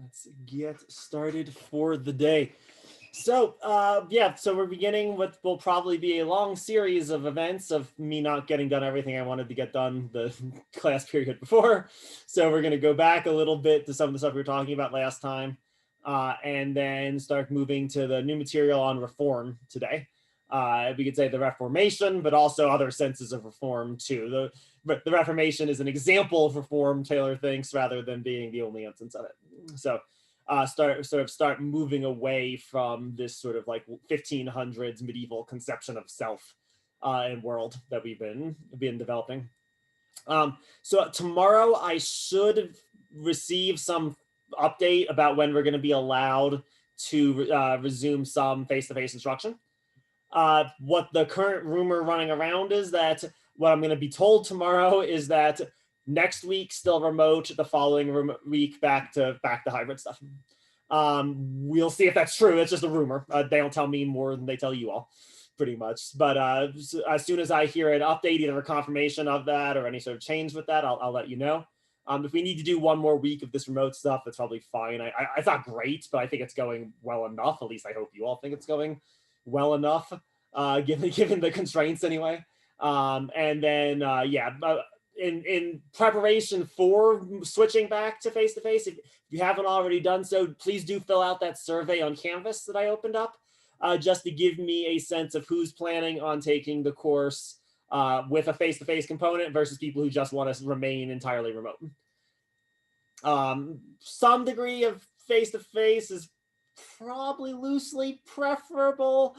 Let's get started for the day. So, so we're beginning what will probably be a long series of events of me not getting done everything I wanted to get done the class period before. So we're going to go back a little bit to some of the stuff we were talking about last time, and then start moving to the new material on reform today. We could say the Reformation, but also other senses of reform too. The Reformation is an example of reform, Taylor thinks, rather than being the only instance of it. So start moving away from this sort of like 1500s medieval conception of self and world that we've been developing. So tomorrow I should receive some update about when we're going to be allowed to resume some face-to-face instruction. What the current rumor running around is that what I'm going to be told tomorrow is that next week still remote, the following week back to hybrid stuff. We'll see if that's true. It's just a rumor. They don't tell me more than they tell you all, pretty much. But as soon as I hear an update, either a confirmation of that or any sort of change with that, I'll let you know. If we need to do one more week of this remote stuff, that's probably fine. It's not great, but I think it's going well enough. At least I hope you all think it's going well enough, given the constraints anyway. And then in preparation for switching back to face-to-face, if you haven't already done so, please do fill out that survey on Canvas that I opened up, just to give me a sense of who's planning on taking the course with a face-to-face component versus people who just want to remain entirely remote. Some degree of face-to-face is probably loosely preferable,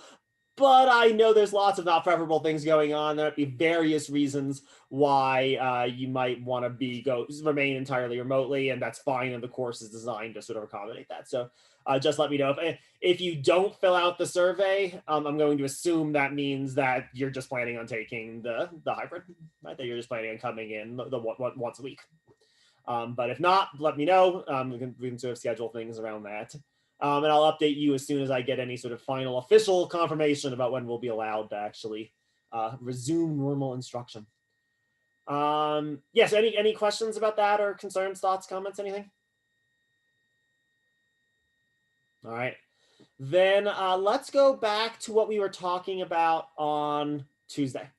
but I know there's lots of not preferable things going on. There might be various reasons why you might want to remain entirely remotely, and that's fine. And the course is designed to sort of accommodate that. So just let me know if you don't fill out the survey. I'm going to assume that means that you're just planning on taking the hybrid, right? That you're just planning on coming in the once a week. But if not, let me know. We can sort of schedule things around that. And I'll update you as soon as I get any sort of final official confirmation about when we'll be allowed to actually resume normal instruction. Yes, any questions about that or concerns, thoughts, comments, anything? All right. Then let's go back to what we were talking about on Tuesday.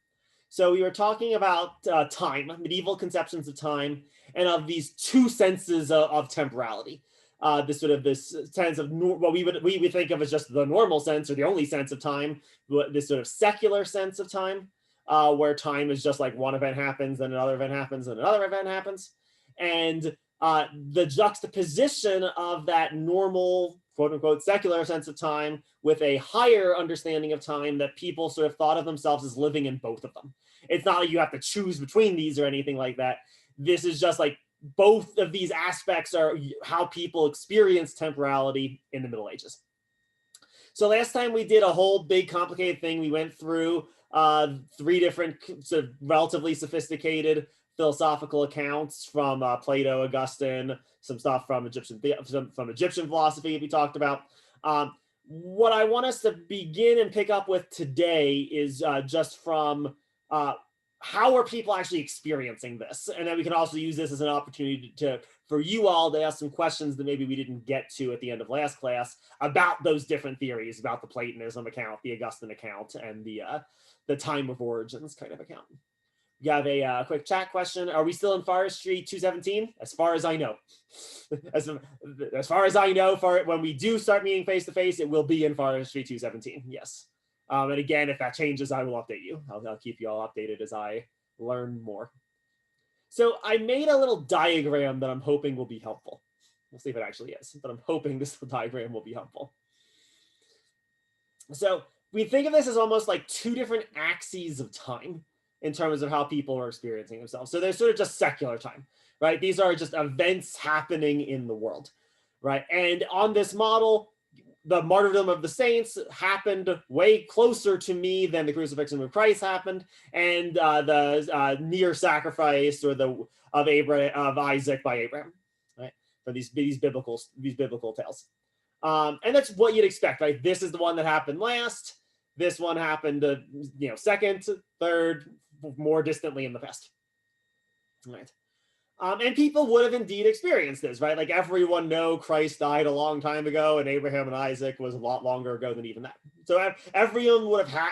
So we were talking about time, medieval conceptions of time, and of these two senses of temporality. This sense of what we would think of as just the normal sense or the only sense of time, this sort of secular sense of time, where time is just like one event happens, then another event happens, and another event happens. And the juxtaposition of that normal, quote unquote, secular sense of time with a higher understanding of time that people sort of thought of themselves as living in both of them. It's not like you have to choose between these or anything like that. This is just like both of these aspects are how people experience temporality in the Middle Ages. So last time we did a whole big complicated thing. We went through three different sort of relatively sophisticated philosophical accounts from Plato, Augustine, some stuff from Egyptian philosophy we talked about. What I want us to begin and pick up with today is just from how are people actually experiencing this? And then we can also use this as an opportunity for you all to ask some questions that maybe we didn't get to at the end of last class about those different theories, about the Platonism account, the Augustine account, and the time of origins kind of account. We have a quick chat question. Are we still in Forestry 217? As far as I know. as far as I know, when we do start meeting face-to-face, it will be in Forestry 217, yes. And again, if that changes, I will update you. I'll keep you all updated as I learn more. So I made a little diagram that I'm hoping will be helpful. We'll see if it actually is, but I'm hoping this diagram will be helpful. So we think of this as almost like two different axes of time in terms of how people are experiencing themselves. So there's sort of just secular time, right? These are just events happening in the world, right? And on this model, the martyrdom of the saints happened way closer to me than the crucifixion of Christ happened, and the near sacrifice or of Isaac by Abraham, right? For these biblical tales, and that's what you'd expect, right? This is the one that happened last. This one happened, second, third, more distantly in the past, right? And people would have indeed experienced this, right? Like everyone know Christ died a long time ago, and Abraham and Isaac was a lot longer ago than even that. So everyone would have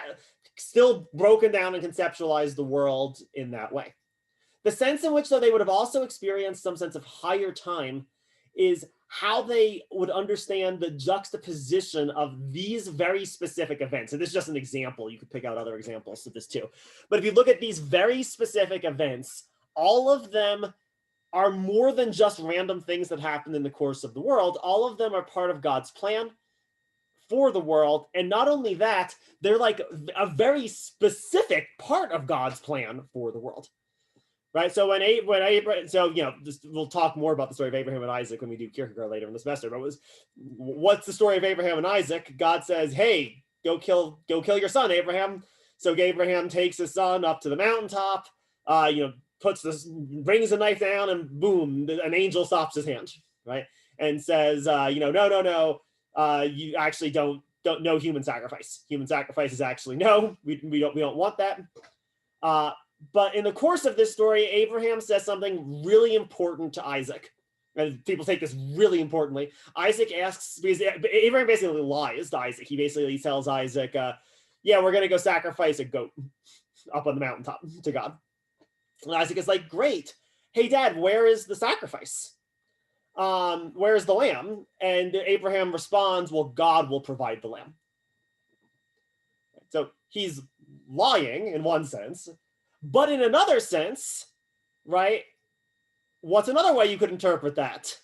still broken down and conceptualized the world in that way. The sense in which, though, they would have also experienced some sense of higher time is how they would understand the juxtaposition of these very specific events. And this is just an example. You could pick out other examples of this too. But if you look at these very specific events, all of them are more than just random things that happen in the course of the world. All of them are part of God's plan for the world. And not only that, they're like a very specific part of God's plan for the world. Right. So when Abraham, so, you know, we'll talk more about the story of Abraham and Isaac when we do Kierkegaard later in the semester. But what's the story of Abraham and Isaac? God says, hey, go kill your son, Abraham. So Abraham takes his son up to the mountaintop, brings a knife down, and boom, an angel stops his hand, right? And says, no, you actually don't know human sacrifice. Human sacrifice is actually no, we don't want that. But in the course of this story, Abraham says something really important to Isaac. And people take this really importantly. Isaac asks, because Abraham basically lies to Isaac. He basically tells Isaac, yeah, we're going to go sacrifice a goat up on the mountaintop to God. And Isaac is like, great. Hey, Dad, where is the sacrifice? Where is the lamb? And Abraham responds, well, God will provide the lamb. So he's lying in one sense. But in another sense, right, what's another way you could interpret that?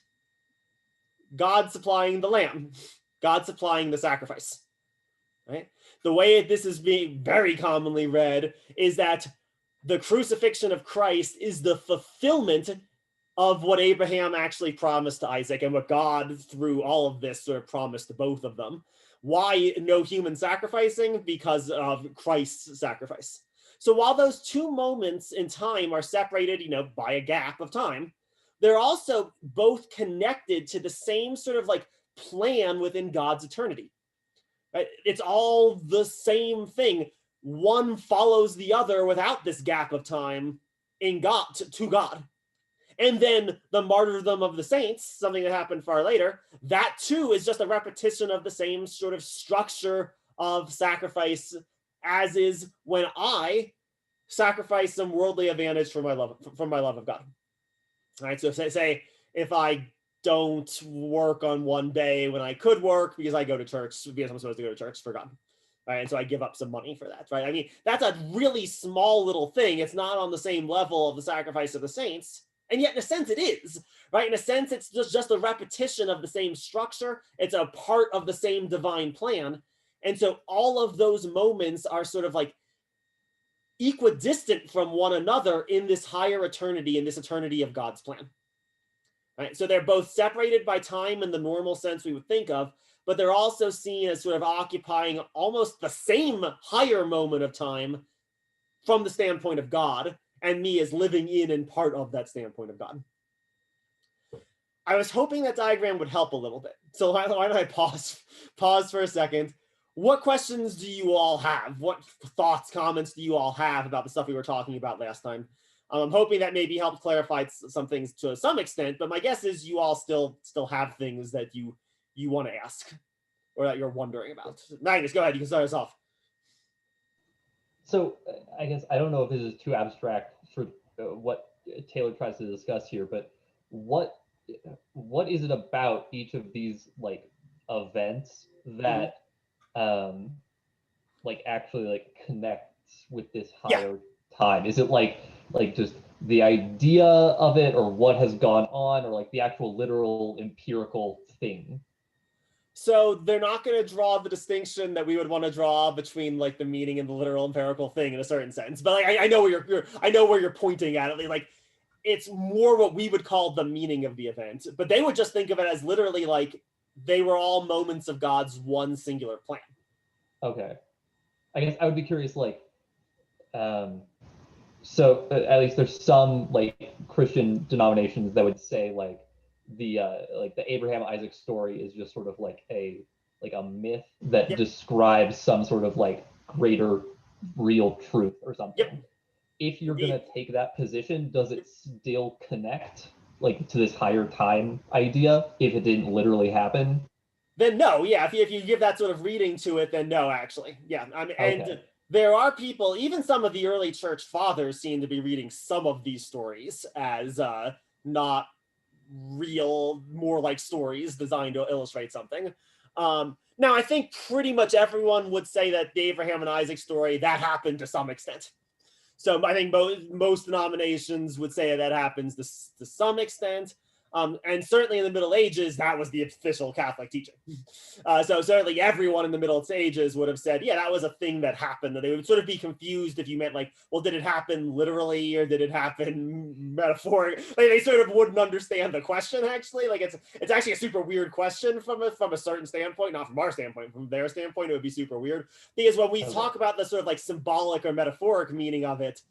God supplying the lamb, God supplying the sacrifice, right? The way this is being very commonly read is that the crucifixion of Christ is the fulfillment of what Abraham actually promised to Isaac and what God, through all of this, sort of promised to both of them. Why no human sacrificing? Because of Christ's sacrifice. So while those two moments in time are separated, by a gap of time, they're also both connected to the same sort of like plan within God's eternity. Right? It's all the same thing. One follows the other without this gap of time in God to God. And then the martyrdom of the saints, something that happened far later, that too is just a repetition of the same sort of structure of sacrifice as is when I sacrifice some worldly advantage for my love of God. All right. So say if I don't work on one day when I could work because I go to church, because I'm supposed to go to church for God. All right. And so I give up some money for that. Right. I mean, that's a really small little thing. It's not on the same level of the sacrifice of the saints. And yet, in a sense, it is, right? In a sense, it's just a repetition of the same structure. It's a part of the same divine plan. And so all of those moments are sort of like equidistant from one another in this higher eternity, in this eternity of God's plan. Right? So they're both separated by time in the normal sense we would think of, but they're also seen as sort of occupying almost the same higher moment of time from the standpoint of God, and me as living in and part of that standpoint of God. I was hoping that diagram would help a little bit. So why don't I pause for a second? What questions do you all have? What thoughts, comments do you all have about the stuff we were talking about last time? I'm hoping that maybe helped clarify some things to some extent, but my guess is you all still have things that you want to ask or that you're wondering about. Magnus, go ahead. You can start us off. So I guess I don't know if this is too abstract for what Taylor tries to discuss here, but what is it about each of these like events that like actually like connects with this higher time? Is it like just the idea of it, or what has gone on, or like the actual literal empirical thing? So they're not going to draw the distinction that we would want to draw between like the meaning and the literal empirical thing in a certain sense. But like, I know where you're pointing at it. Like it's more what we would call the meaning of the event, but they would just think of it as literally like they were all moments of God's one singular plan. Okay. I guess I would be curious, like, so at least there's some like Christian denominations that would say like the Abraham Isaac story is just sort of like a myth that describes some sort of like greater real truth or something. if you're gonna take that position, does it still connect like to this higher time idea if it didn't literally happen? Then no, yeah. If you give that sort of reading to it, then no, actually, yeah. I mean, and Okay. there are people, even some of the early church fathers seem to be reading some of these stories as not real, more like stories designed to illustrate something. Now, I think pretty much everyone would say that the Abraham and Isaac story, that happened to some extent. So I think most denominations would say that happens to some extent. And certainly in the Middle Ages, that was the official Catholic teaching. So certainly everyone in the Middle Ages would have said, yeah, that was a thing that happened. And they would sort of be confused if you meant like, well, did it happen literally or did it happen metaphorically? Like, they sort of wouldn't understand the question, actually. Like it's actually a super weird question from a certain standpoint, not from our standpoint. From their standpoint, it would be super weird. Because when we talk about the sort of like symbolic or metaphoric meaning of it,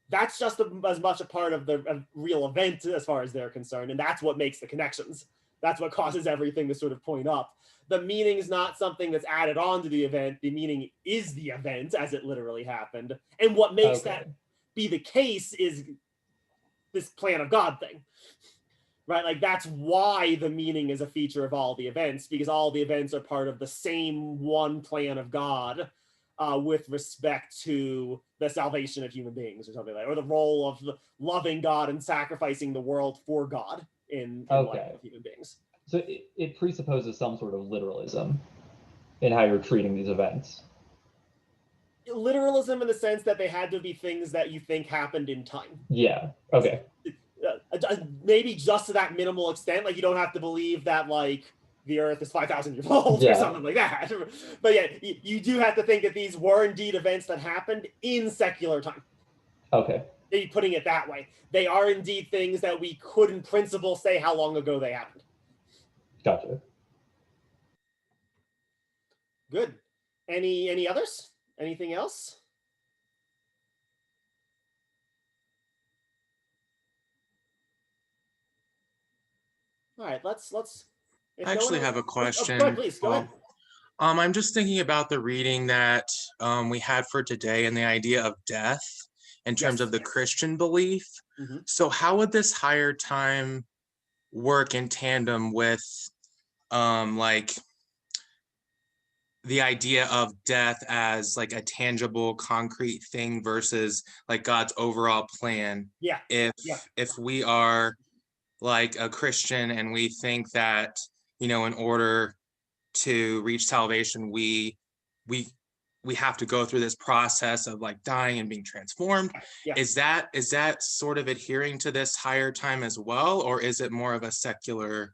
that's just as much a part of the real event as far as they're concerned. And that's what makes the connections. That's what causes everything to sort of point up. The meaning is not something that's added on to the event. The meaning is the event as it literally happened. And what makes that be the case is this plan of God thing, right? Like that's why the meaning is a feature of all the events, because all the events are part of the same one plan of God. With respect to the salvation of human beings or something like that, or the role of loving God and sacrificing the world for God in life of human beings. So it presupposes some sort of literalism in how you're treating these events. Literalism in the sense that they had to be things that you think happened in time. Yeah. Okay. Maybe just to that minimal extent. Like you don't have to believe that like the earth is 5,000 years old or something like that. But yeah, you do have to think that these were indeed events that happened in secular time. Okay. Maybe putting it that way. They are indeed things that we could in principle say how long ago they happened. Gotcha. Good. Any others? Anything else? All right, let's I actually have a question. Go ahead, please. Go ahead. I'm just thinking about the reading that we had for today and the idea of death in terms of the Christian belief. Mm-hmm. So how would this higher time work in tandem with like the idea of death as like a tangible, concrete thing versus like God's overall plan? Yeah. If we are like a Christian and we think that, you know, in order to reach salvation, we have to go through this process of like dying and being transformed. Yeah. Is that sort of adhering to this higher time as well, or is it more of a secular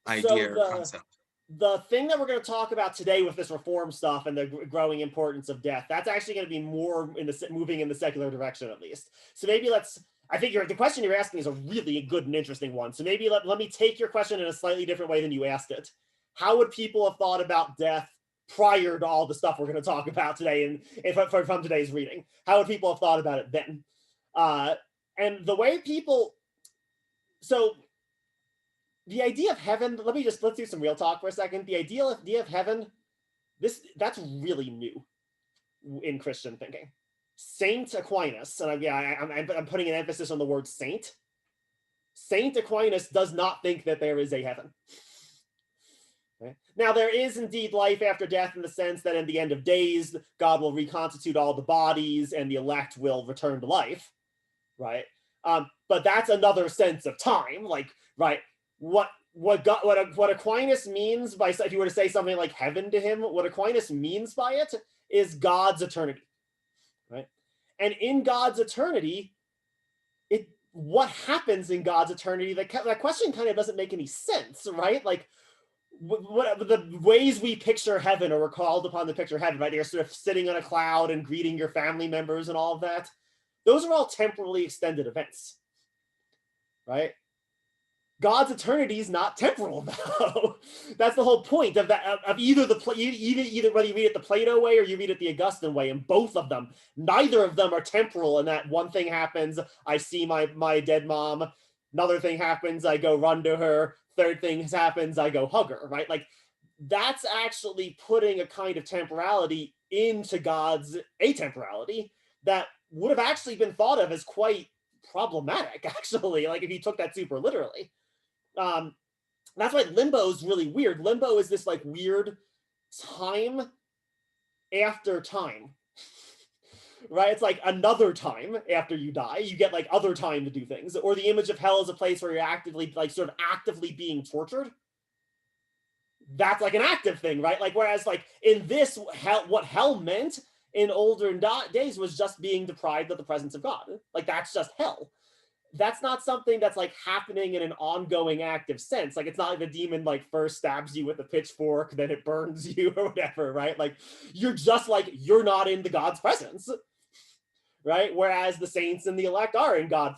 idea or concept? The thing that we're going to talk about today with this reform stuff and the growing importance of death, that's actually going to be more in the moving in the secular direction, at least. So maybe I think the question you're asking is a really good and interesting one. So maybe let me take your question in a slightly different way than you asked it. How would people have thought about death prior to all the stuff we're going to talk about today from today's reading? How would people have thought about it then? And the way so the idea of heaven, let's do some real talk for a second. The idea of heaven, that's really new in Christian thinking. Saint Aquinas, and I'm putting an emphasis on the word saint. Saint Aquinas does not think that there is a heaven. Okay. Now, there is indeed life after death in the sense that in the end of days, God will reconstitute all the bodies and the elect will return to life, right? But that's another sense of time, like, right? What Aquinas means by, if you were to say something like heaven to him, what Aquinas means by it is God's eternity, right? And in God's eternity, what happens in God's eternity? That question kind of doesn't make any sense, right? Like, what the ways we picture heaven, or we're called upon to picture heaven, right? You're sort of sitting on a cloud and greeting your family members and all of that. Those are all temporally extended events, right? God's eternity is not temporal, though. That's the whole point of that. Of either whether you read it the Plato way or you read it the Augustine way, and both of them, neither of them are temporal. And that one thing happens, I see my dead mom. Another thing happens, I go run to her. Third thing happens, I go hug her. Right? Like that's actually putting a kind of temporality into God's atemporality that would have actually been thought of as quite problematic, actually, like if you took that super literally. That's why limbo is really weird. Limbo is this like weird time after time, right? It's like another time after you die, you get like other time to do things. Or the image of hell is a place where you're actively, like sort of actively being tortured. That's like an active thing, right? Like, whereas like in this, hell, what hell meant in older days was just being deprived of the presence of God. Like, that's just hell. That's not something that's like happening in an ongoing active sense. Like, it's not like the demon like first stabs you with a pitchfork, then it burns you or whatever, right? Like, you're just like, you're not in the God's presence, right? Whereas the saints and the elect are in God's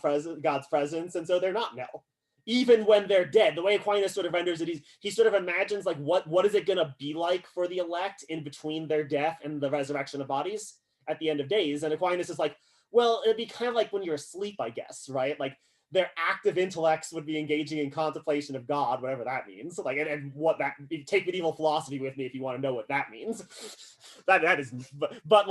presence, and so they're not in hell, even when they're dead. The way Aquinas sort of renders it, he sort of imagines like what is it going to be like for the elect in between their death and the resurrection of bodies at the end of days. And Aquinas is like, well, it'd be kind of like when you're asleep, I guess, right? Like their active intellects would be engaging in contemplation of God, whatever that means. Like, and what that, take medieval philosophy with me if you want to know what that means. that is, but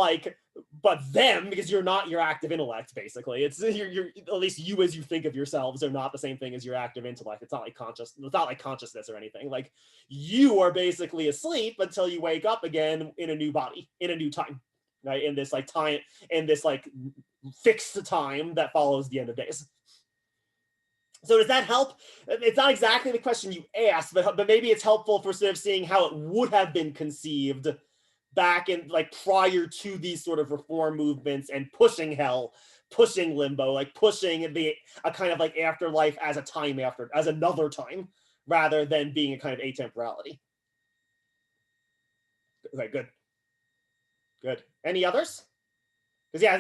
them, because you're not your active intellect, basically. It's you're at least you as you think of yourselves are not the same thing as your active intellect. It's not like consciousness or anything. Like, you are basically asleep until you wake up again in a new body, in a new time, right? In this like time, in this like fixed time that follows the end of days. So does that help? It's not exactly the question you asked, but maybe it's helpful for sort of seeing how it would have been conceived back in like prior to these sort of reform movements and pushing hell, pushing limbo, like pushing a kind of like afterlife as a time after, as another time, rather than being a kind of atemporality. Okay, good. Any others? Because yeah,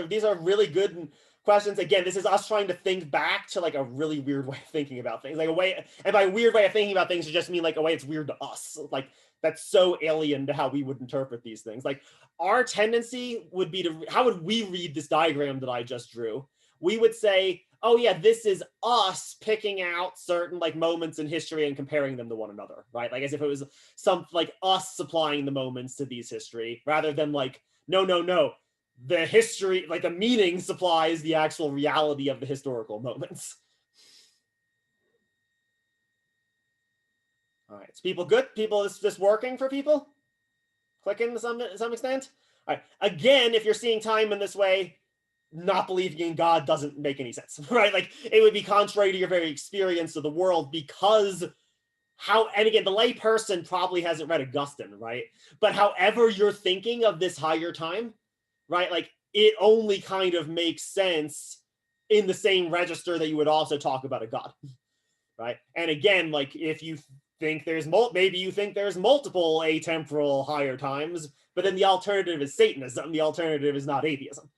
these are really good questions. Again, this is us trying to think back to like a really weird way of thinking about things, like a way, and by weird way of thinking about things, it just mean like a way it's weird to us, like that's so alien to how we would interpret these things. Like, our tendency would be to, how would we read this diagram that I just drew? We would say, oh yeah, this is us picking out certain like moments in history and comparing them to one another, right? Like as if it was some like us supplying the moments to these history, rather than like, no, the history, like the meaning supplies the actual reality of the historical moments. All right, so people good? People, is this working for people? Clicking to some extent? All right, again, if you're seeing time in this way, not believing in God doesn't make any sense, right? Like, it would be contrary to your very experience of the world, because and again, the lay person probably hasn't read Augustine, right? But however you're thinking of this higher time, right? Like, it only kind of makes sense in the same register that you would also talk about a God, right? And again, like if you think maybe you think there's multiple atemporal higher times, but then the alternative is Satanism. The alternative is not atheism,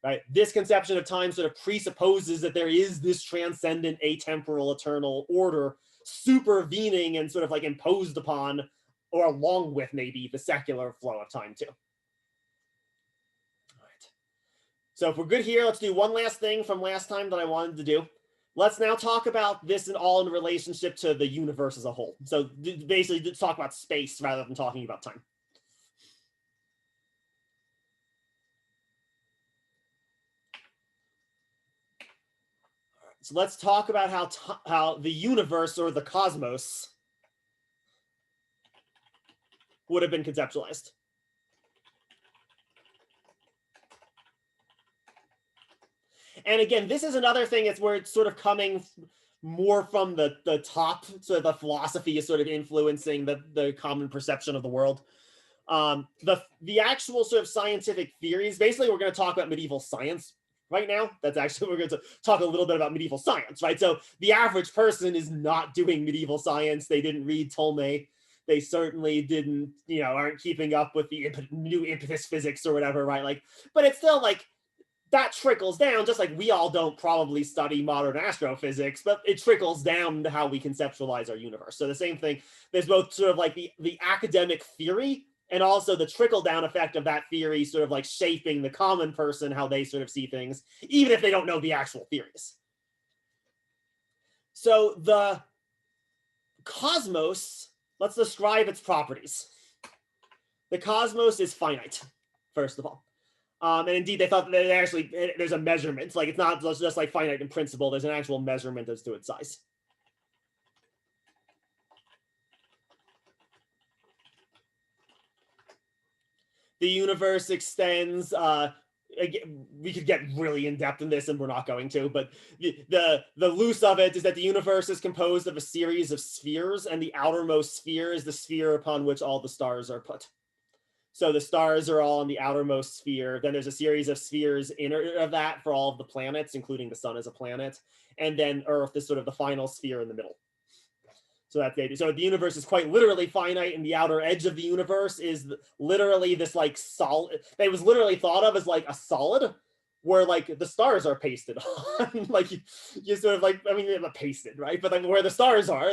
right? This conception of time sort of presupposes that there is this transcendent atemporal eternal order supervening and sort of like imposed upon or along with maybe the secular flow of time too. So if we're good here, let's do one last thing from last time that I wanted to do. Let's now talk about this and all in relationship to the universe as a whole. So basically, let's talk about space rather than talking about time. All right, so let's talk about how the universe, or the cosmos, would have been conceptualized. And again, this is another thing, it's where it's sort of coming more from the top, so the philosophy is sort of influencing the common perception of the world. The actual sort of scientific theories, basically we're going to talk about medieval science right now. That's actually, we're going to talk a little bit about medieval science, right? So the average person is not doing medieval science. They didn't read Ptolemy. They certainly didn't, aren't keeping up with the new impetus physics or whatever, right? Like, but it's still like, that trickles down, just like we all don't probably study modern astrophysics, but it trickles down to how we conceptualize our universe. So the same thing, there's both sort of like the academic theory and also the trickle-down effect of that theory sort of like shaping the common person, how they sort of see things, even if they don't know the actual theories. So the cosmos, let's describe its properties. The cosmos is finite, first of all. And indeed, they thought that there's a measurement. Like, it's not just like finite in principle. There's an actual measurement as to its size. The universe extends. Again, we could get really in depth in this, and we're not going to. But the loose of it is that the universe is composed of a series of spheres, and the outermost sphere is the sphere upon which all the stars are put. So the stars are all in the outermost sphere. Then there's a series of spheres inner of that for all of the planets, including the sun as a planet. And then Earth is sort of the final sphere in the middle. So that's the idea. So the universe is quite literally finite, and the outer edge of the universe is literally this like solid. It was literally thought of as like a solid, where like the stars are pasted on. Like you sort of like, I mean, not pasted, right? But like where the stars are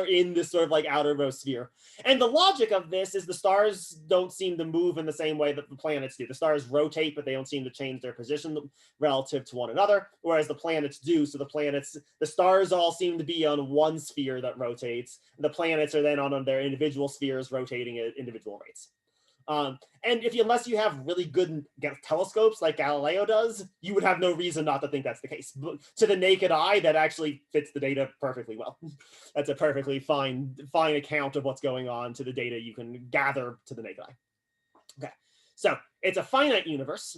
in this sort of like outermost sphere. And the logic of this is the stars don't seem to move in the same way that the planets do. The stars rotate, but they don't seem to change their position relative to one another, whereas the planets do. So the stars all seem to be on one sphere that rotates. The planets are then on their individual spheres rotating at individual rates. And unless you have really good telescopes like Galileo does, you would have no reason not to think that's the case. But to the naked eye, that actually fits the data perfectly well. That's a perfectly fine account of what's going on to the data you can gather to the naked eye. Okay, so it's a finite universe.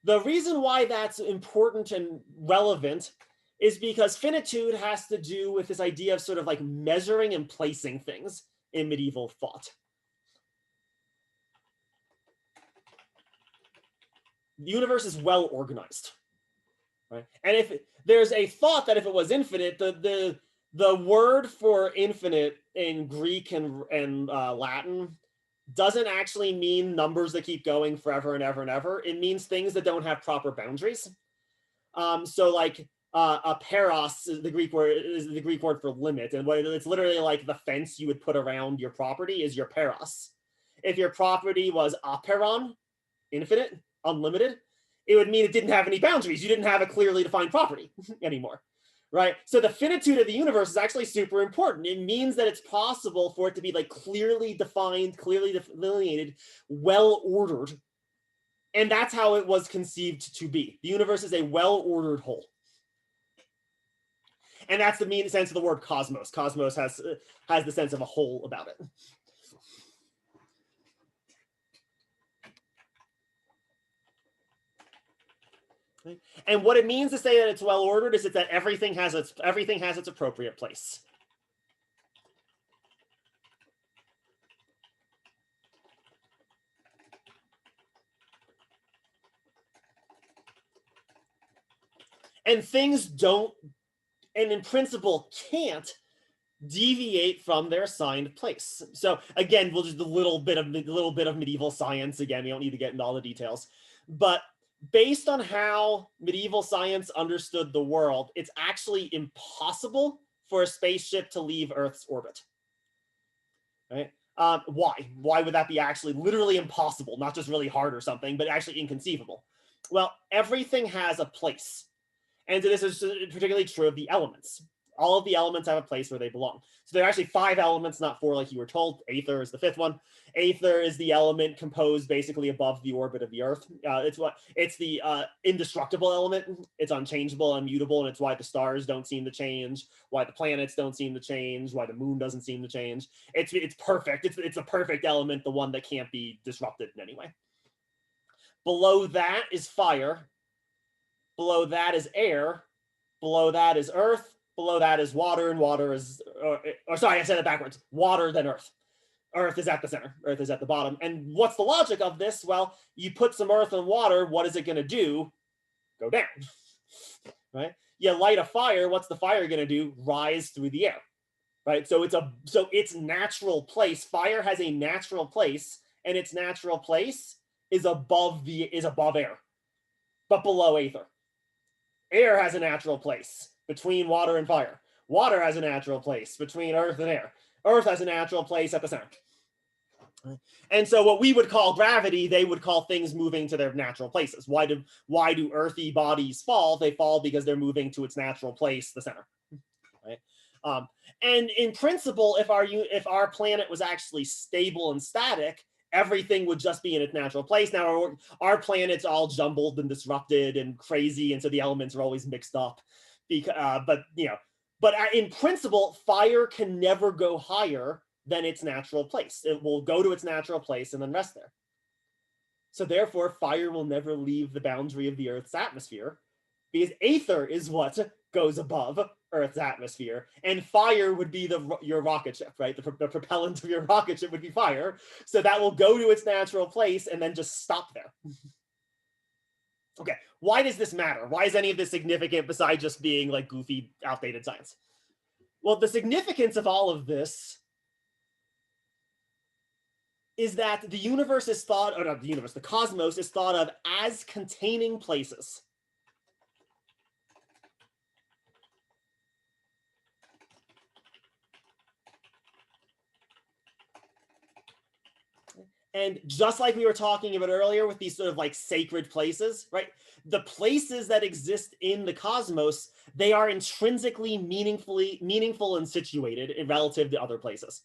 The reason why that's important and relevant is because finitude has to do with this idea of sort of like measuring and placing things in medieval thought. The universe is well organized, right? And if there's a thought that if it was infinite, the word for infinite in Greek and Latin doesn't actually mean numbers that keep going forever and ever and ever. It means things that don't have proper boundaries. So like a peros is the Greek word for limit, and it's literally like the fence you would put around your property is your peros. If your property was aperon, infinite, unlimited, it would mean it didn't have any boundaries. You didn't have a clearly defined property anymore, right? So the finitude of the universe is actually super important. It means that it's possible for it to be like clearly defined, clearly delineated, well ordered. And that's how it was conceived to be. The universe is a well-ordered whole. And that's the mean sense of the word cosmos. Cosmos has the sense of a whole about it. And what it means to say that it's well ordered is that everything has its appropriate place. And things don't, and in principle can't, deviate from their assigned place. So again, we'll just a little bit of medieval science. Again, we don't need to get into all the details, but based on how medieval science understood the world, it's actually impossible for a spaceship to leave Earth's orbit. Right? Why? Why would that be actually literally impossible? Not just really hard or something, but actually inconceivable. Well, everything has a place. And this is particularly true of the elements. All of the elements have a place where they belong. So there are actually 5 elements, not 4 like you were told. Aether is the 5th one. Aether is the element composed basically above the orbit of the Earth. It's the indestructible element. It's unchangeable, immutable, and it's why the stars don't seem to change, why the planets don't seem to change, why the moon doesn't seem to change. It's perfect. It's a perfect element, the one that can't be disrupted in any way. Below that is fire. Below that is air. Below that is earth. Below that is water, and water is, or sorry, I said it backwards. Water, then earth. Earth is at the center. Earth is at the bottom. And what's the logic of this? Well, you put some earth and water, what is it going to do? Go down, right? You light a fire, what's the fire going to do? Rise through the air, right? So its natural place, fire has a natural place, and its natural place is above air, but below aether. Air has a natural place between water and fire. Water has a natural place between earth and air. Earth has a natural place at the center. And so what we would call gravity, they would call things moving to their natural places. Why do earthy bodies fall? They fall because they're moving to its natural place, the center. Right? And in principle, if our planet was actually stable and static, everything would just be in its natural place. Now our planet's all jumbled and disrupted and crazy, and so the elements are always mixed up. But in principle, fire can never go higher than its natural place. It will go to its natural place and then rest there. So therefore, fire will never leave the boundary of the Earth's atmosphere, because aether is what goes above Earth's atmosphere, and fire would be your rocket ship, right? The propellant of your rocket ship would be fire. So that will go to its natural place and then just stop there. Okay, why does this matter? Why is any of this significant besides just being like goofy, outdated science? Well, the significance of all of this is that the universe is thought, or not the universe, the cosmos is thought of as containing places. And just like we were talking about earlier with these sort of like sacred places, right? The places that exist in the cosmos, they are intrinsically meaningful and situated relative to other places.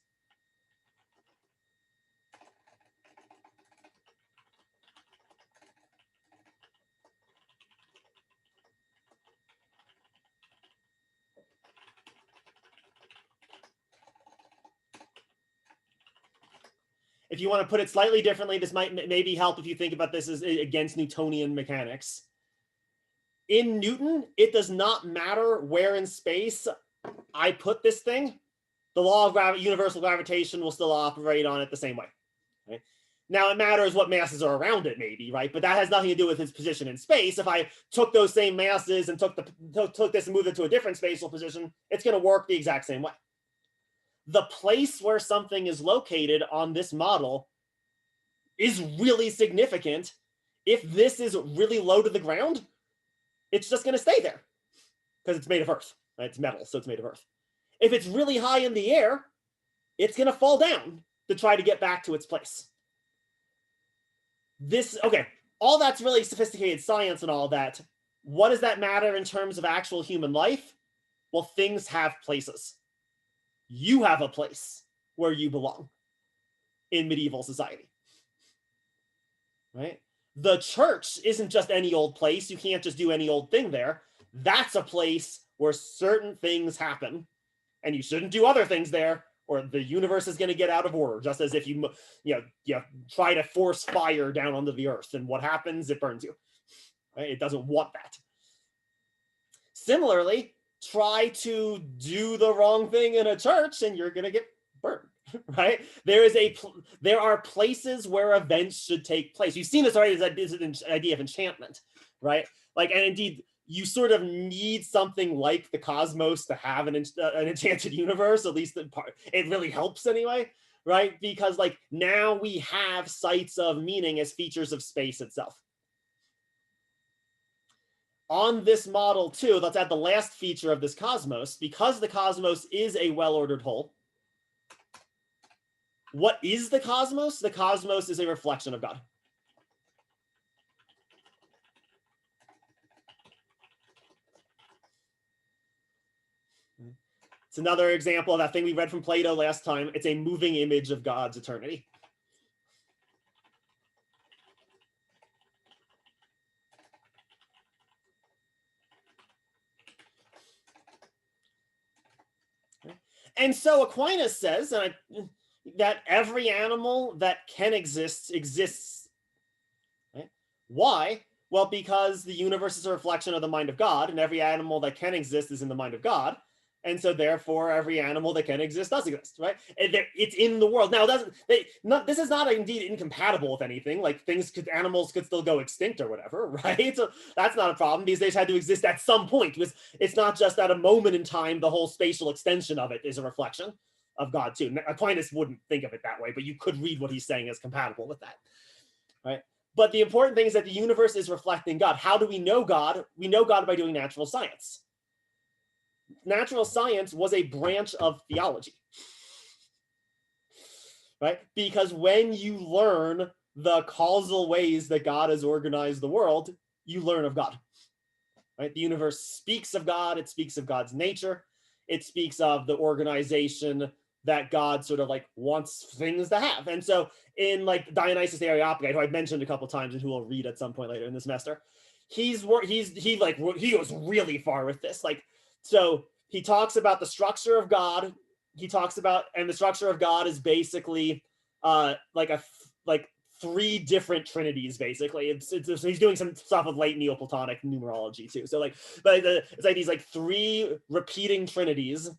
If you want to put it slightly differently, this might maybe help if you think about this as against Newtonian mechanics. In Newton, it does not matter where in space I put this thing, the law of universal gravitation will still operate on it the same way. Right? Now, it matters what masses are around it, maybe, right? But that has nothing to do with its position in space. If I took those same masses and took this and moved it to a different spatial position, it's going to work the exact same way. The place where something is located on this model is really significant. If this is really low to the ground, it's just going to stay there because it's made of earth. Right? It's metal, so it's made of earth. If it's really high in the air, it's going to fall down to try to get back to its place. Okay, all that's really sophisticated science and all that. What does that matter in terms of actual human life? Well, things have places. You have a place where you belong in medieval society, right? The church isn't just any old place. You can't just do any old thing there. That's a place where certain things happen, and you shouldn't do other things there, or the universe is going to get out of order, just as if you try to force fire down onto the earth, and what happens? It burns you. Right? It doesn't want that. Similarly, try to do the wrong thing in a church and you're going to get burned, right? There are places where events should take place. You've seen this already as an idea of enchantment, right? Like, and indeed, you sort of need something like the cosmos to have an enchanted universe, at least it really helps anyway, right? Because like now we have sites of meaning as features of space itself. On this model too, let's add the last feature of this cosmos. Because the cosmos is a well-ordered whole, what is the cosmos? The cosmos is a reflection of God. It's another example of that thing we read from Plato last time. It's a moving image of God's eternity. And so Aquinas says that every animal that can exist exists. Right? Why? Well, because the universe is a reflection of the mind of God, and every animal that can exist is in the mind of God. And so therefore, every animal that can exist does exist, right? It's in the world. Now, this is not indeed incompatible with anything. Like animals could still go extinct or whatever, right? So that's not a problem because they just had to exist at some point. It's not just at a moment in time, the whole spatial extension of it is a reflection of God too. Aquinas wouldn't think of it that way, but you could read what he's saying as compatible with that, right? But the important thing is that the universe is reflecting God. How do we know God? We know God by doing natural science. Natural science was a branch of theology, right? Because when you learn the causal ways that God has organized the world, you learn of God, right? The universe speaks of God. It speaks of God's nature. It speaks of the organization that God sort of like wants things to have. And so in like Dionysius the Areopagite, who I've mentioned a couple times and who we'll read at some point later in the semester, he goes really far with this. Like, so he talks about the structure of God. He talks about, and the structure of God is basically like three different trinities. Basically, so he's doing some stuff with late Neoplatonic numerology too. So like, but it's like these like three repeating trinities.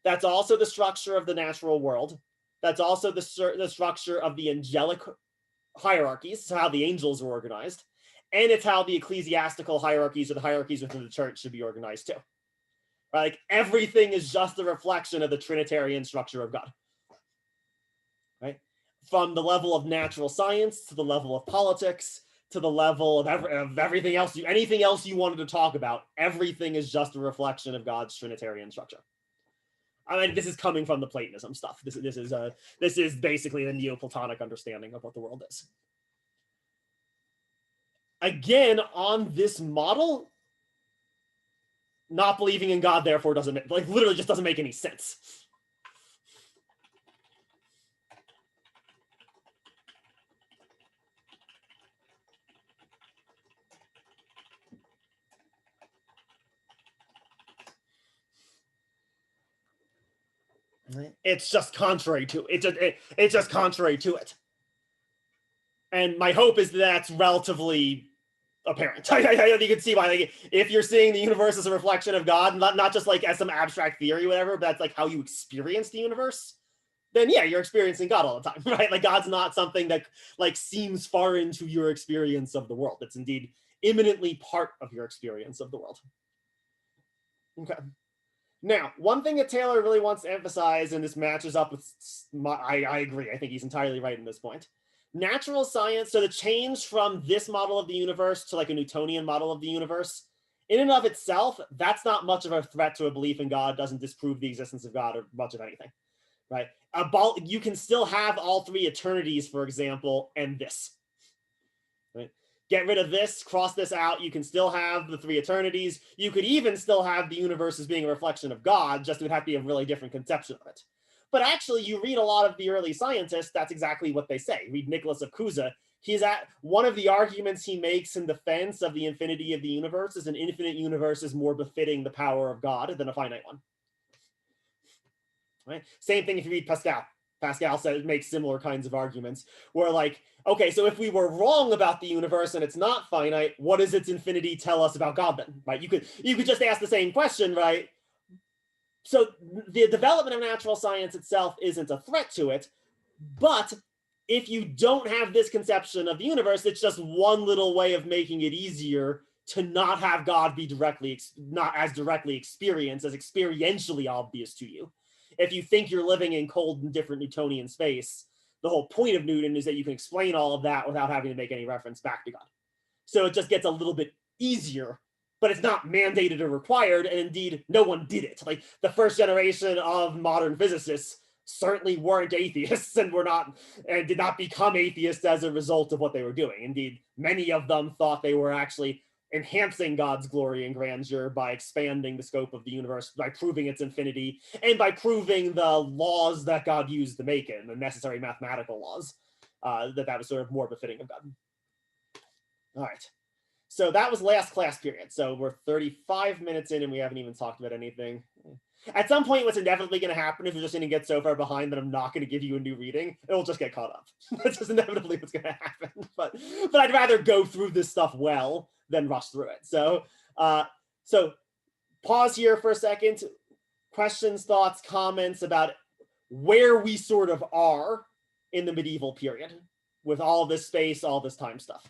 That's also the structure of the natural world. That's also the structure of the angelic hierarchies, so how the angels are organized, and it's how the ecclesiastical hierarchies or the hierarchies within the church should be organized too. Right? Like everything is just a reflection of the Trinitarian structure of God. Right? From the level of natural science to the level of politics to the level of everything else, anything else you wanted to talk about, everything is just a reflection of God's Trinitarian structure. I mean, this is coming from the Platonism stuff. This is basically the Neoplatonic understanding of what the world is. Again, on this model, not believing in God therefore doesn't, like, literally just doesn't make any sense. It's just contrary to it. It's just contrary to it. And my hope is that's relatively apparent. You can see why, like, if you're seeing the universe as a reflection of God, not just like as some abstract theory, whatever, but that's like how you experience the universe, then yeah, you're experiencing God all the time, right? Like God's not something that like seems far into your experience of the world. It's indeed imminently part of your experience of the world. Okay. Now, one thing that Taylor really wants to emphasize, and this matches up with I agree, I think he's entirely right in this point. Natural science, so the change from this model of the universe to like a Newtonian model of the universe, in and of itself, that's not much of a threat to a belief in God, doesn't disprove the existence of God or much of anything, right? You can still have all three eternities, for example, and this, right? Get rid of this, cross this out, you can still have the three eternities. You could even still have the universe as being a reflection of God, just it would have to be a really different conception of it. But actually, you read a lot of the early scientists, that's exactly what they say. Read Nicholas of Cusa. He's at one of the arguments he makes in defense of the infinity of the universe is an infinite universe is more befitting the power of God than a finite one. Right? Same thing if you read Pascal. Pascal makes similar kinds of arguments where like, okay, so if we were wrong about the universe and it's not finite, what does its infinity tell us about God then? Right? You could just ask the same question, right? So the development of natural science itself isn't a threat to it, but if you don't have this conception of the universe, it's just one little way of making it easier to not have God be not as directly experienced, as experientially obvious to you. If you think you're living in cold and different Newtonian space, the whole point of Newton is that you can explain all of that without having to make any reference back to God. So it just gets a little bit easier, but it's not mandated or required, and indeed, no one did it. Like the first generation of modern physicists certainly weren't atheists and did not become atheists as a result of what they were doing. Indeed, many of them thought they were actually enhancing God's glory and grandeur by expanding the scope of the universe, by proving its infinity, and by proving the laws that God used to make it, and the necessary mathematical laws, that was sort of more befitting of God. All right. So that was last class period. So we're 35 minutes in and we haven't even talked about anything. At some point, what's inevitably going to happen if you're just going to get so far behind that I'm not going to give you a new reading, it'll just get caught up. That's just inevitably what's going to happen. But I'd rather go through this stuff well than rush through it. So pause here for a second. Questions, thoughts, comments about where we sort of are in the medieval period with all this space, all this time stuff.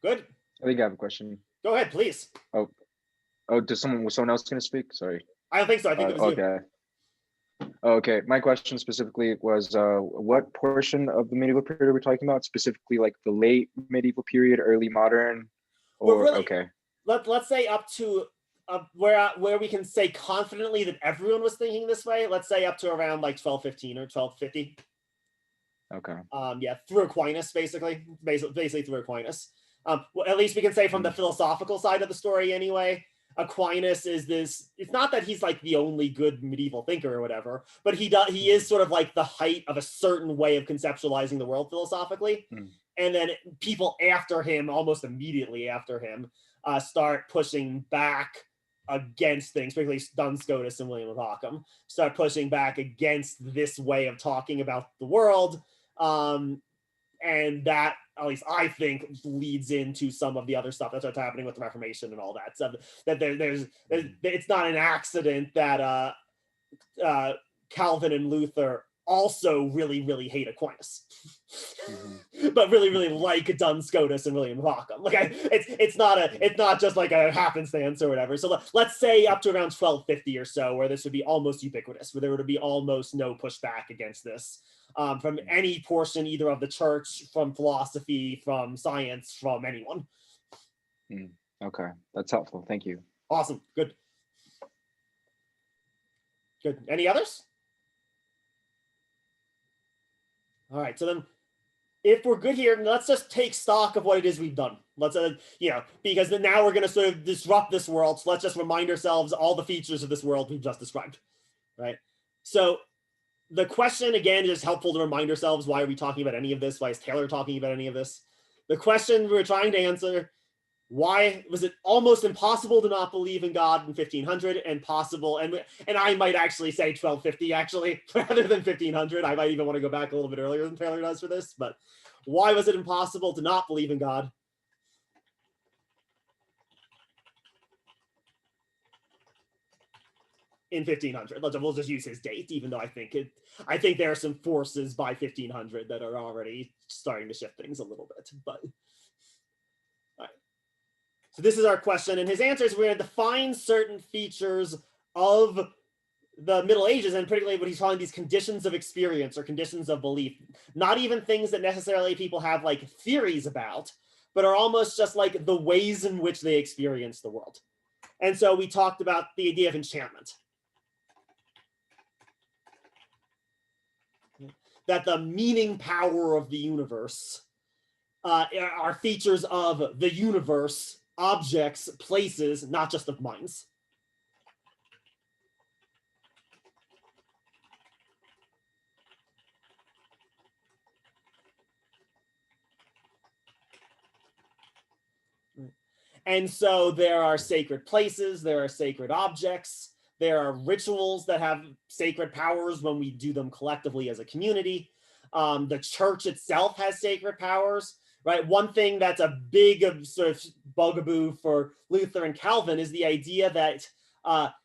Good. I think I have a question. Go ahead, please. Oh, was someone else going to speak? Sorry. I don't think so. I think it was okay. Okay. My question specifically was, what portion of the medieval period are we talking about? Specifically, like the late medieval period, early modern, or really, okay. Let's say up to where we can say confidently that everyone was thinking this way. Let's say up to around like 1215 or 1250. Okay. Yeah, through Aquinas, basically through Aquinas. Well, at least we can say from the philosophical side of the story anyway, Aquinas is this, it's not that he's like the only good medieval thinker or whatever, but he is sort of like the height of a certain way of conceptualizing the world philosophically. And then people after him, almost immediately after him, start pushing back against things, particularly Duns Scotus and William of Ockham, start pushing back against this way of talking about the world. And that, at least I think, leads into some of the other stuff that's what's happening with the Reformation and all that. So that there's it's not an accident that Calvin and Luther also really, really hate Aquinas, but really, really like Duns Scotus and William of Ockham. Like it's not just like a happenstance or whatever. So let's say up to around 1250 or so, where this would be almost ubiquitous, where there would be almost no pushback against this. From any portion, either of the church, from philosophy, from science, from anyone. Okay, that's helpful. Thank you. Awesome. Good. Any others? All right. So then, if we're good here, let's just take stock of what it is we've done. Let's, because then now we're going to sort of disrupt this world. So let's just remind ourselves all the features of this world we've just described, right? So the question, again, is helpful to remind ourselves, why are we talking about any of this? Why is Taylor talking about any of this? The question we're trying to answer, why was it almost impossible to not believe in God in 1500 and possible, and I might actually say 1250 actually, rather than 1500. I might even want to go back a little bit earlier than Taylor does for this, but why was it impossible to not believe in God? In 1500, we'll just use his date, even though I think there are some forces by 1500 that are already starting to shift things a little bit. But all right, so this is our question, and his answer is we're going to define certain features of the Middle Ages, and particularly what he's calling these conditions of experience or conditions of belief. Not even things that necessarily people have like theories about, but are almost just like the ways in which they experience the world. And so we talked about the idea of enchantment. That the meaning power of the universe are features of the universe, objects, places, not just of minds. And so there are sacred places, there are sacred objects, there are rituals that have sacred powers when we do them collectively as a community. The church itself has sacred powers, right? One thing that's a big sort of bugaboo for Luther and Calvin is the idea that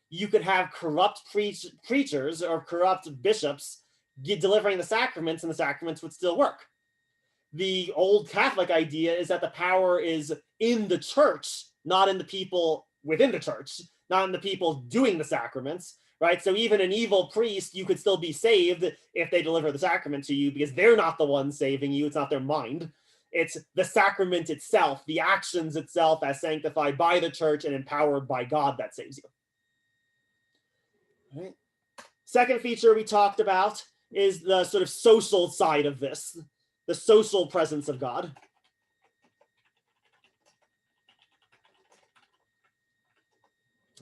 you could have corrupt preachers or corrupt bishops delivering the sacraments, and the sacraments would still work. The old Catholic idea is that the power is in the church, not in the people within the church, not in the people doing the sacraments, right? So even an evil priest, you could still be saved if they deliver the sacrament to you, because they're not the ones saving you. It's not their mind. It's the sacrament itself, the actions itself as sanctified by the church and empowered by God that saves you. All right. Second feature we talked about is the sort of social side of this, the social presence of God.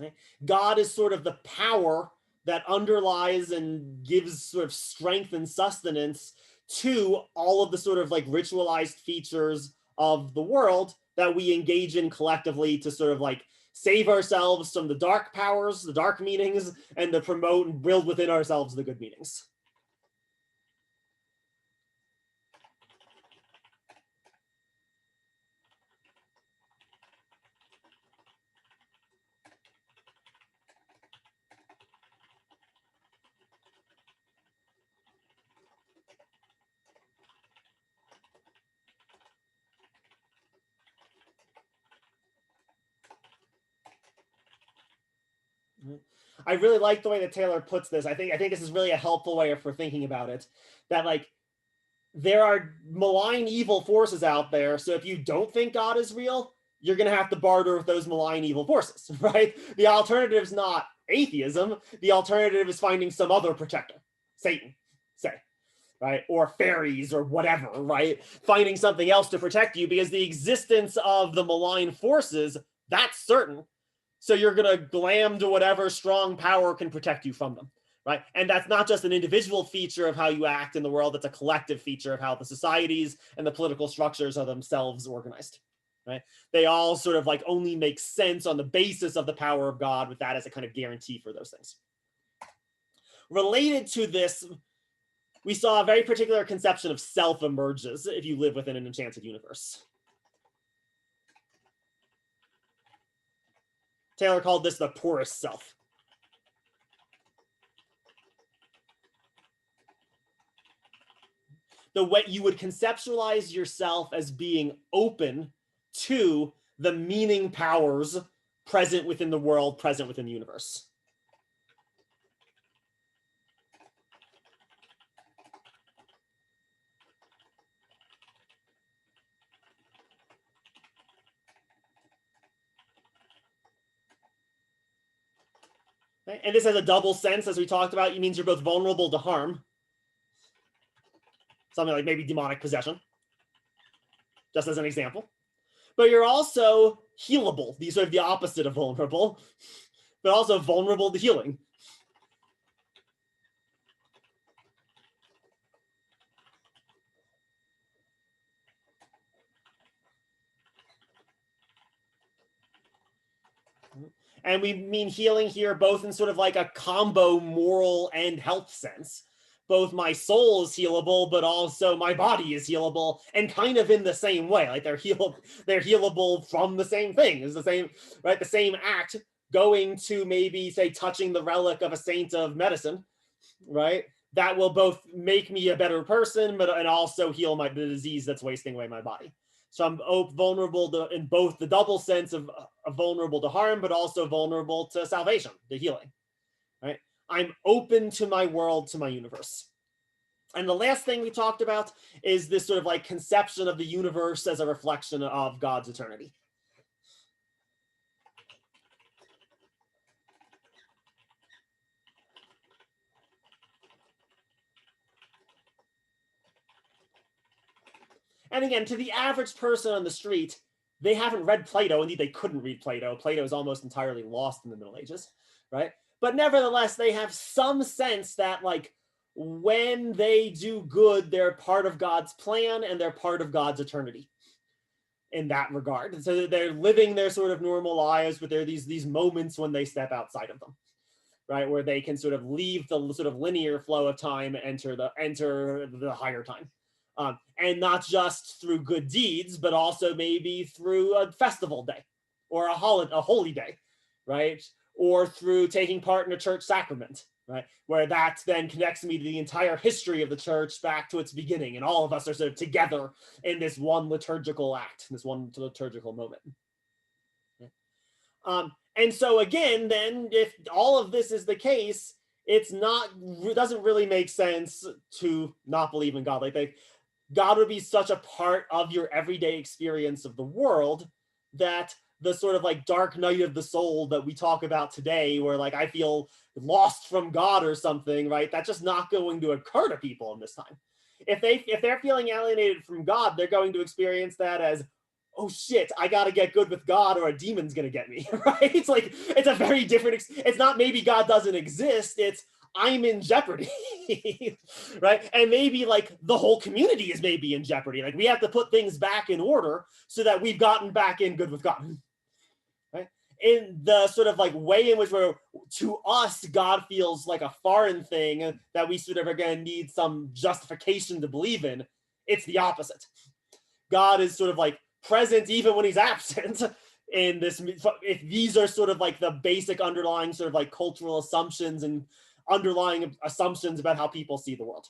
Right? God is sort of the power that underlies and gives sort of strength and sustenance to all of the sort of like ritualized features of the world that we engage in collectively to sort of like save ourselves from the dark powers, the dark meanings, and to promote and build within ourselves the good meanings. I really like the way that Taylor puts this. I think this is really a helpful way for thinking about it. That like there are malign evil forces out there. So if you don't think God is real, you're going to have to barter with those malign evil forces, right? The alternative is not atheism. The alternative is finding some other protector, Satan, say. right? Or fairies or whatever, right? Finding something else to protect you, because the existence of the malign forces, that's certain. So you're going to glam to whatever strong power can protect you from them, right? And that's not just an individual feature of how you act in the world, it's a collective feature of how the societies and the political structures are themselves organized, right? They all sort of like only make sense on the basis of the power of God, with that as a kind of guarantee for those things. Related to this, we saw a very particular conception of self emerges if you live within an enchanted universe. Taylor called this the poorest self. The way you would conceptualize yourself as being open to the meaning powers present within the world, present within the universe. Okay? And this has a double sense, as we talked about. It means you're both vulnerable to harm, something like maybe demonic possession, just as an example. But you're also healable. These are the opposite of vulnerable, but also vulnerable to healing. And we mean healing here both in sort of like a combo moral and health sense. Both my soul is healable, but also my body is healable, and kind of in the same way. Like they're healable from the same thing. It's the same, right? The same act going to maybe say touching the relic of a saint of medicine, right? That will both make me a better person, but and also heal the disease that's wasting away my body. So I'm vulnerable to, in both the double sense of vulnerable to harm, but also vulnerable to salvation, to healing, right? I'm open to my world, to my universe. And the last thing we talked about is this sort of like conception of the universe as a reflection of God's eternity. And again, to the average person on the street, they haven't read Plato. Indeed, they couldn't read Plato. Plato is almost entirely lost in the Middle Ages, right? But nevertheless, they have some sense that like when they do good, they're part of God's plan and they're part of God's eternity in that regard. And so they're living their sort of normal lives, but there are these moments when they step outside of them, right? Where they can sort of leave the sort of linear flow of time, enter the higher time. And not just through good deeds, but also maybe through a festival day or a holy day, right? Or through taking part in a church sacrament, right? Where that then connects me to the entire history of the church back to its beginning. And all of us are sort of together in this one liturgical act, this one liturgical moment. And so again, then if all of this is the case, it doesn't really make sense to not believe in God. Like God would be such a part of your everyday experience of the world that the sort of like dark night of the soul that we talk about today, where like I feel lost from God or something, right? That's just not going to occur to people in this time. If they're feeling alienated from God, they're going to experience that as, oh shit, I gotta get good with God or a demon's gonna get me, right? It's like, it's a very different, it's not maybe God doesn't exist, it's I'm in jeopardy, right? And maybe like the whole community is maybe in jeopardy. Like we have to put things back in order so that we've gotten back in good with God, right? In the sort of like way in which to us, God feels like a foreign thing that we sort of are going to need some justification to believe in. It's the opposite. God is sort of like present even when he's absent in this. If these are sort of like the basic underlying sort of like cultural assumptions and underlying assumptions about how people see the world.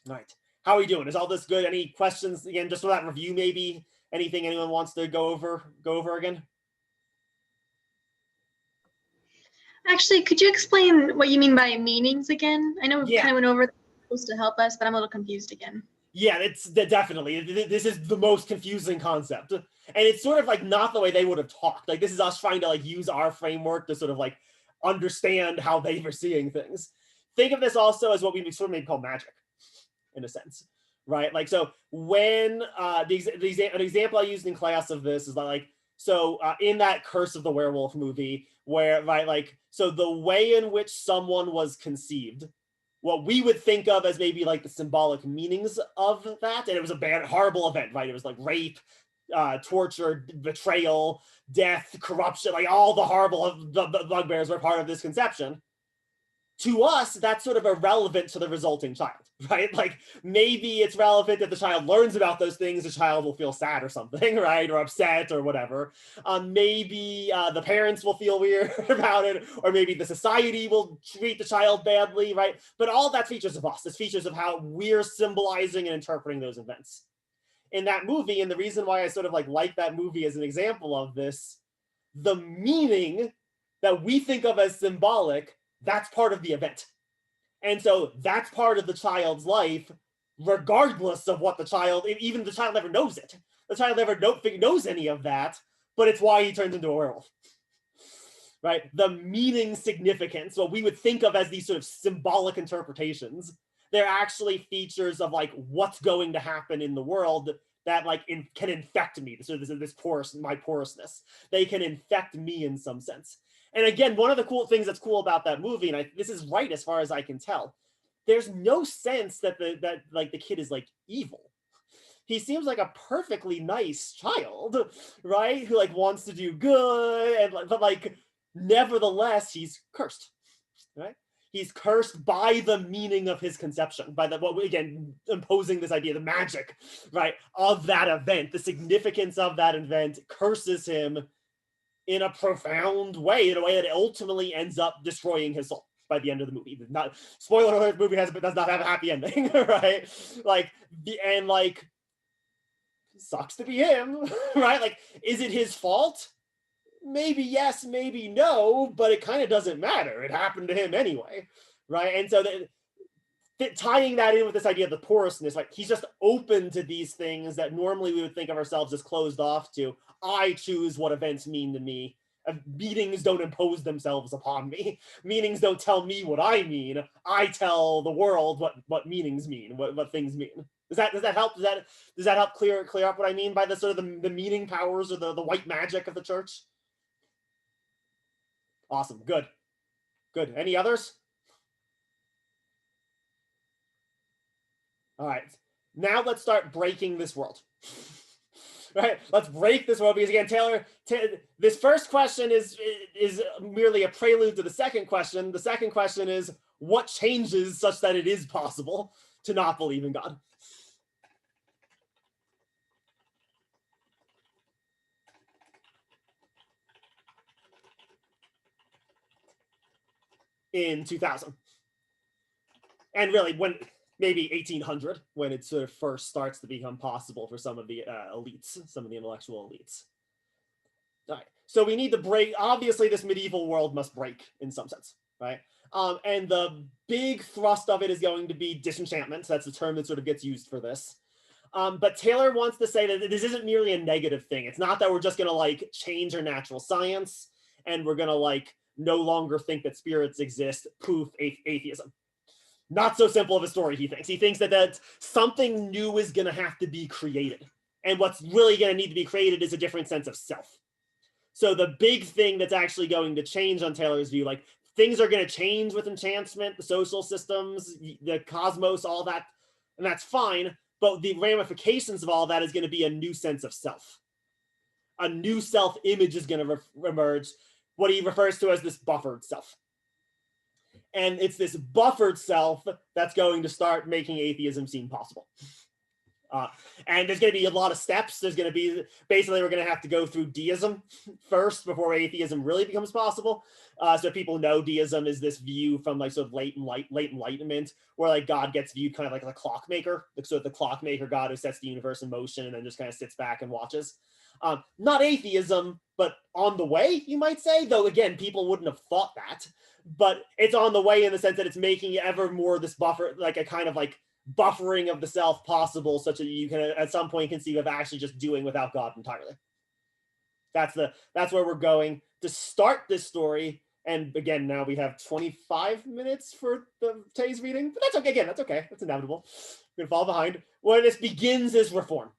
All right. How are we doing? Is all this good? Any questions again, just for that review, maybe anything anyone wants to go over again? Actually, could you explain what you mean by meanings again? I know we Yeah. kind of went over those to help us, but I'm a little confused again. Yeah, it's definitely, this is the most confusing concept. And it's sort of like not the way they would have talked. Like this is us trying to like use our framework to sort of like understand how they were seeing things. Think of this also as what we sort of maybe call magic. in a sense, right? Like, so when an example I used in class of this is like, so in that Curse of the Werewolf movie, where, right, like, so the way in which someone was conceived, what we would think of as maybe like the symbolic meanings of that, and it was a bad, horrible event, right? It was like rape, torture, betrayal, death, corruption, like all the horrible the bugbears were part of this conception. To us, that's sort of irrelevant to the resulting child, right? Like, maybe it's relevant if the child learns about those things, the child will feel sad or something, right? Or upset or whatever. Maybe the parents will feel weird about it, or maybe the society will treat the child badly, right? But all that's features of us. It's features of how we're symbolizing and interpreting those events. In that movie, and the reason why I sort of like that movie as an example of this, the meaning that we think of as symbolic, that's part of the event. And so that's part of the child's life, regardless of what the child, even the child never knows it. The child never knows any of that, but it's why he turns into a werewolf. Right? The meaning significance, what we would think of as these sort of symbolic interpretations, they're actually features of like what's going to happen in the world that like can infect me. So this porous, my porousness. They can infect me in some sense. And again, one of the cool things that's cool about that movie, and this is right as far as I can tell, there's no sense that the kid is like evil. He seems like a perfectly nice child, right? Who like wants to do good, and but like nevertheless he's cursed, right? He's cursed by the meaning of his conception, by the, what again, imposing this idea, the magic, right, of that event, the significance of that event curses him in a profound way, in a way that it ultimately ends up destroying his soul by the end of the movie. Not spoiler alert, the movie does not have a happy ending, right? Like sucks to be him, right? Like, is it his fault? Maybe yes, maybe no, but it kind of doesn't matter. It happened to him anyway, right? And so tying that in with this idea of the porousness, like he's just open to these things that normally we would think of ourselves as closed off to. I choose what events mean to me. Meanings don't impose themselves upon me. Meanings don't tell me what I mean. I tell the world what meanings mean, what things mean. Does that help? Does that help clear up what I mean by the sort of the meaning powers or the white magic of the church? Awesome. Good. Any others? All right. Now let's start breaking this world. Right? Let's break this world, because again, Taylor, this first question is merely a prelude to the second question. The second question is, what changes such that it is possible to not believe in God? In 2000. And really, when maybe 1800, when it sort of first starts to become possible for some of the elites, some of the intellectual elites. All right, so we need to break, obviously this medieval world must break in some sense, right? And the big thrust of it is going to be disenchantment. So that's the term that sort of gets used for this. But Taylor wants to say that this isn't merely a negative thing. It's not that we're just gonna like change our natural science and we're gonna like no longer think that spirits exist, poof, atheism. Not so simple of a story, he thinks. He thinks that something new is going to have to be created. And what's really going to need to be created is a different sense of self. So the big thing that's actually going to change on Taylor's view, like things are going to change with enchantment, the social systems, the cosmos, all that, and that's fine. But the ramifications of all that is going to be a new sense of self. A new self-image is going to emerge, what he refers to as this buffered self. And it's this buffered self that's going to start making atheism seem possible. And there's going to be a lot of steps. There's going to be, basically, we're going to have to go through deism first before atheism really becomes possible. So people know deism is this view from like sort of late enlightenment, where like God gets viewed kind of like a clockmaker, like sort of the clockmaker God who sets the universe in motion and then just kind of sits back and watches. Not atheism, but on the way, you might say, though again, people wouldn't have thought that. But it's on the way in the sense that it's making ever more this buffer, like a kind of like buffering of the self possible, such that you can at some point conceive of actually just doing without God entirely. That's where we're going to start this story. And again, now we have 25 minutes for today's reading, but that's okay. Again, that's okay. That's inevitable. We're gonna fall behind. Where this begins is reform.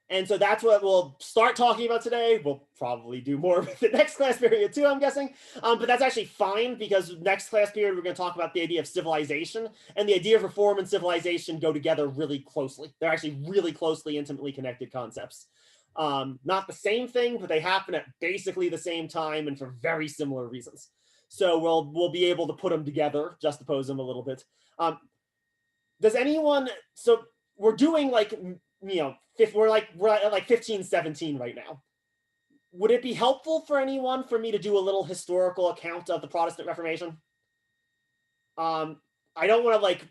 And so that's what we'll start talking about today. We'll probably do more with the next class period too, I'm guessing. But that's actually fine, because next class period, we're going to talk about the idea of civilization, and the idea of reform and civilization go together really closely. They're actually really closely, intimately connected concepts. Not the same thing, but they happen at basically the same time and for very similar reasons. So we'll be able to put them together, juxtapose them a little bit. Does anyone, so we're doing like, we're at like 15, 17 right now. Would it be helpful for anyone for me to do a little historical account of the Protestant Reformation? I don't want to like,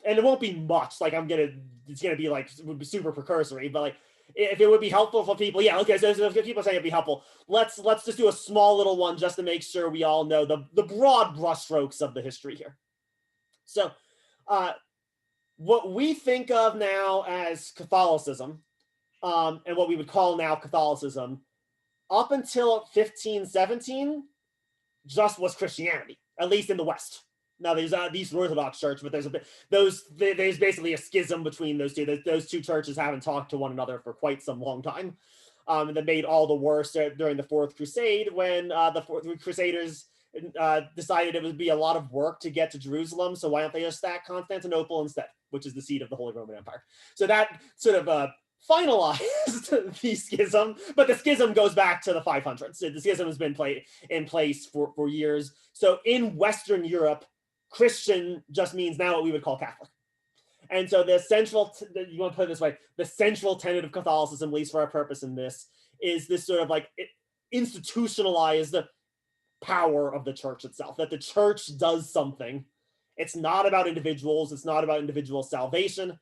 and it won't be much, like it's gonna be like super precursory, but like, if it would be helpful for people, yeah, okay, so if people saying it'd be helpful, let's just do a small little one just to make sure we all know the broad brushstrokes of the history here. So, what we think of now as Catholicism, and what we would call now Catholicism, up until 1517, just was Christianity, at least in the West. Now there's the Eastern Orthodox Church, but there's basically a schism between those two. Those two churches haven't talked to one another for quite some long time, and that made all the worse during the Fourth Crusade, when the Crusaders decided it would be a lot of work to get to Jerusalem, so why don't they just sack Constantinople instead, which is the seat of the Holy Roman Empire. So that sort of finalized the schism, but the schism goes back to the 500s. The schism has been in place for years. So in Western Europe, Christian just means now what we would call Catholic. And so the central, you want to put it this way, the central tenet of Catholicism, at least for our purpose in this, is this sort of like institutionalized power of the church itself, that the church does something. It's not about individuals. It's not about individual salvation.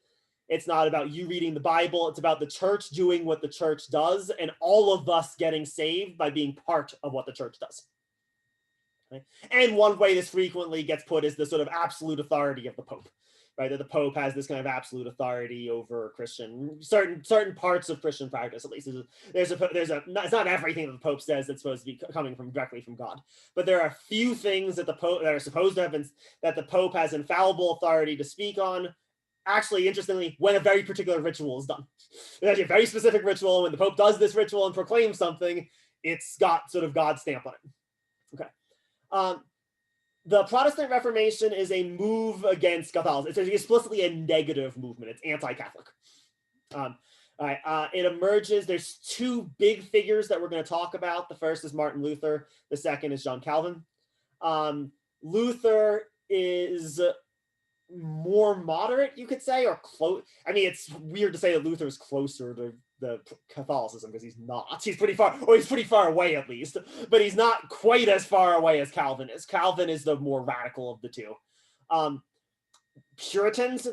It's not about you reading the Bible. It's about the church doing what the church does, and all of us getting saved by being part of what the church does. Okay? And one way this frequently gets put is the sort of absolute authority of the Pope, right? That the Pope has this kind of absolute authority over certain parts of Christian practice, at least. It's not everything that the Pope says that's supposed to be coming directly from God, but there are a few things that the Pope that are supposed to have been, that the Pope has infallible authority to speak on. Actually, interestingly, when a very particular ritual is done. There's actually a very specific ritual. When the Pope does this ritual and proclaims something, it's got sort of God's stamp on it. Okay. The Protestant Reformation is a move against Catholicism. It's explicitly a negative movement. It's anti-Catholic. It emerges. There's two big figures that we're going to talk about. The first is Martin Luther. The second is John Calvin. Luther is more moderate, you could say, or close. I mean, it's weird to say that Luther is closer to the Catholicism, because he's not. He's pretty far away at least, but he's not quite as far away as Calvin is. Calvin is the more radical of the two. Puritans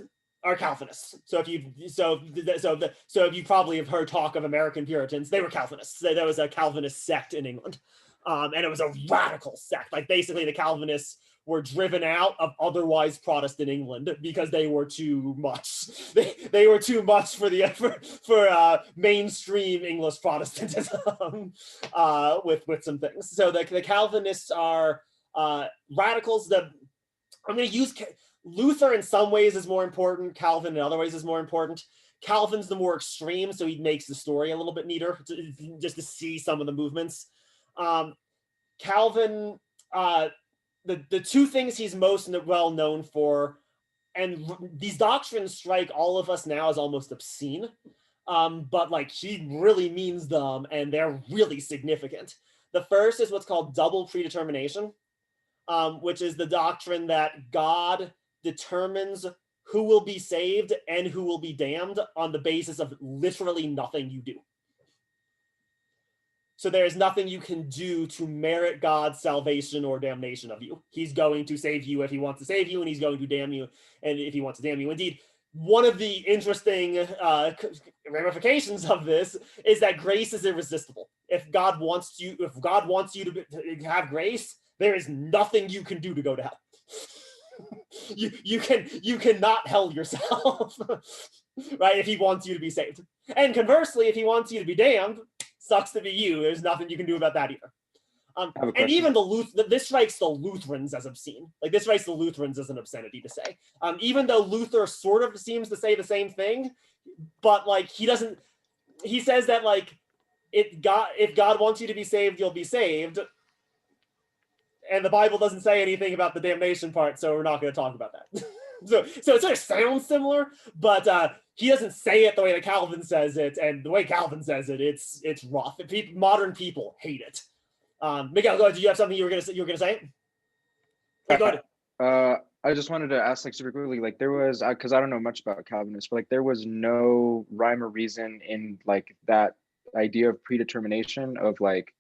are Calvinists. So if you probably have heard talk of American Puritans, they were Calvinists. There was a Calvinist sect in England, and it was a radical sect. Like basically, the Calvinists were driven out of otherwise Protestant England because they were too much. They were too much for mainstream English Protestantism with some things. So the Calvinists are radicals. I'm going to use Luther in some ways is more important. Calvin in other ways is more important. Calvin's the more extreme, so he makes the story a little bit neater just to see some of the movements. Calvin. The two things he's most well known for, and these doctrines strike all of us now as almost obscene, but like he really means them, and they're really significant. The first is what's called double predetermination, which is the doctrine that God determines who will be saved and who will be damned on the basis of literally nothing you do. So there is nothing you can do to merit God's salvation or damnation of you. He's going to save you if he wants to save you, and he's going to damn you and if he wants to damn you. Indeed, one of the interesting ramifications of this is that grace is irresistible. If God wants you to have grace, there is nothing you can do to go to hell. you cannot hell yourself, right? If he wants you to be saved. And conversely, if he wants you to be damned, sucks to be you. There's nothing you can do about that either. I have a And question. even this strikes the Lutherans as obscene. Like this strikes the Lutherans as an obscenity to say. Even though Luther sort of seems to say the same thing, but like he doesn't. He says that like if God wants you to be saved, you'll be saved. And the Bible doesn't say anything about the damnation part, so we're not going to talk about that. so it sort of sounds similar, but he doesn't say it the way that Calvin says it, and the way Calvin says it, it's rough. Modern people hate it. Miguel, go ahead. Did you have something you were gonna say? Hey, go ahead. I just wanted to ask, like, super quickly, like, there was, because I don't know much about Calvinists, but like, there was no rhyme or reason in like that idea of predetermination of like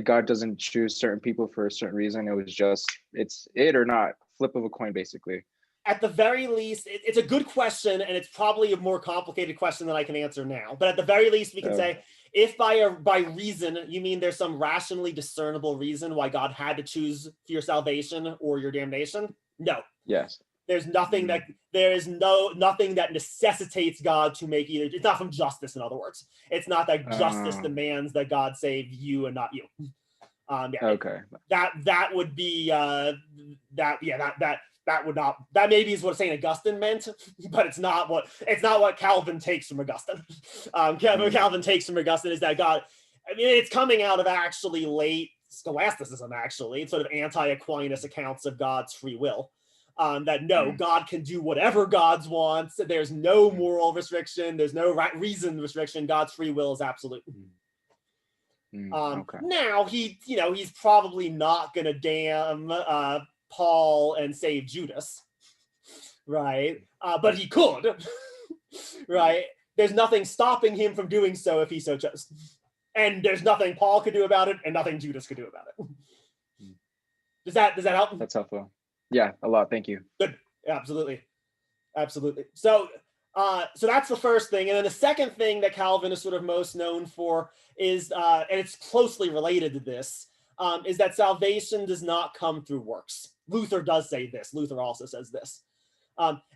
God doesn't choose certain people for a certain reason. It was just it's it or not, flip of a coin, basically. At the very least, it's a good question, and it's probably a more complicated question than I can answer now. But at the very least, we can say, if by reason you mean there's some rationally discernible reason why God had to choose for your salvation or your damnation, no. Yes. There's nothing nothing that necessitates God to make either. It's not from justice, in other words. It's not that justice demands that God save you and not you. Okay. That would be that would not, that maybe is what St. Augustine meant, but it's not what Calvin takes from Augustine. Calvin takes from Augustine is that God, I mean, it's coming out of actually late scholasticism, actually. It's sort of anti-Aquinas accounts of God's free will. That no, God can do whatever God wants. There's no moral restriction. There's no reason restriction. God's free will is absolute. Okay. Now he's probably not gonna damn Paul and save Judas, right? But he could, right? There's nothing stopping him from doing so if he so chose, and there's nothing Paul could do about it, and nothing Judas could do about it. Does that help? That's helpful. Yeah, a lot. Thank you. Good. Absolutely. So that's the first thing. And then the second thing that Calvin is sort of most known for is, and it's closely related to this, is that salvation does not come through works. Luther does say this. Luther also says this.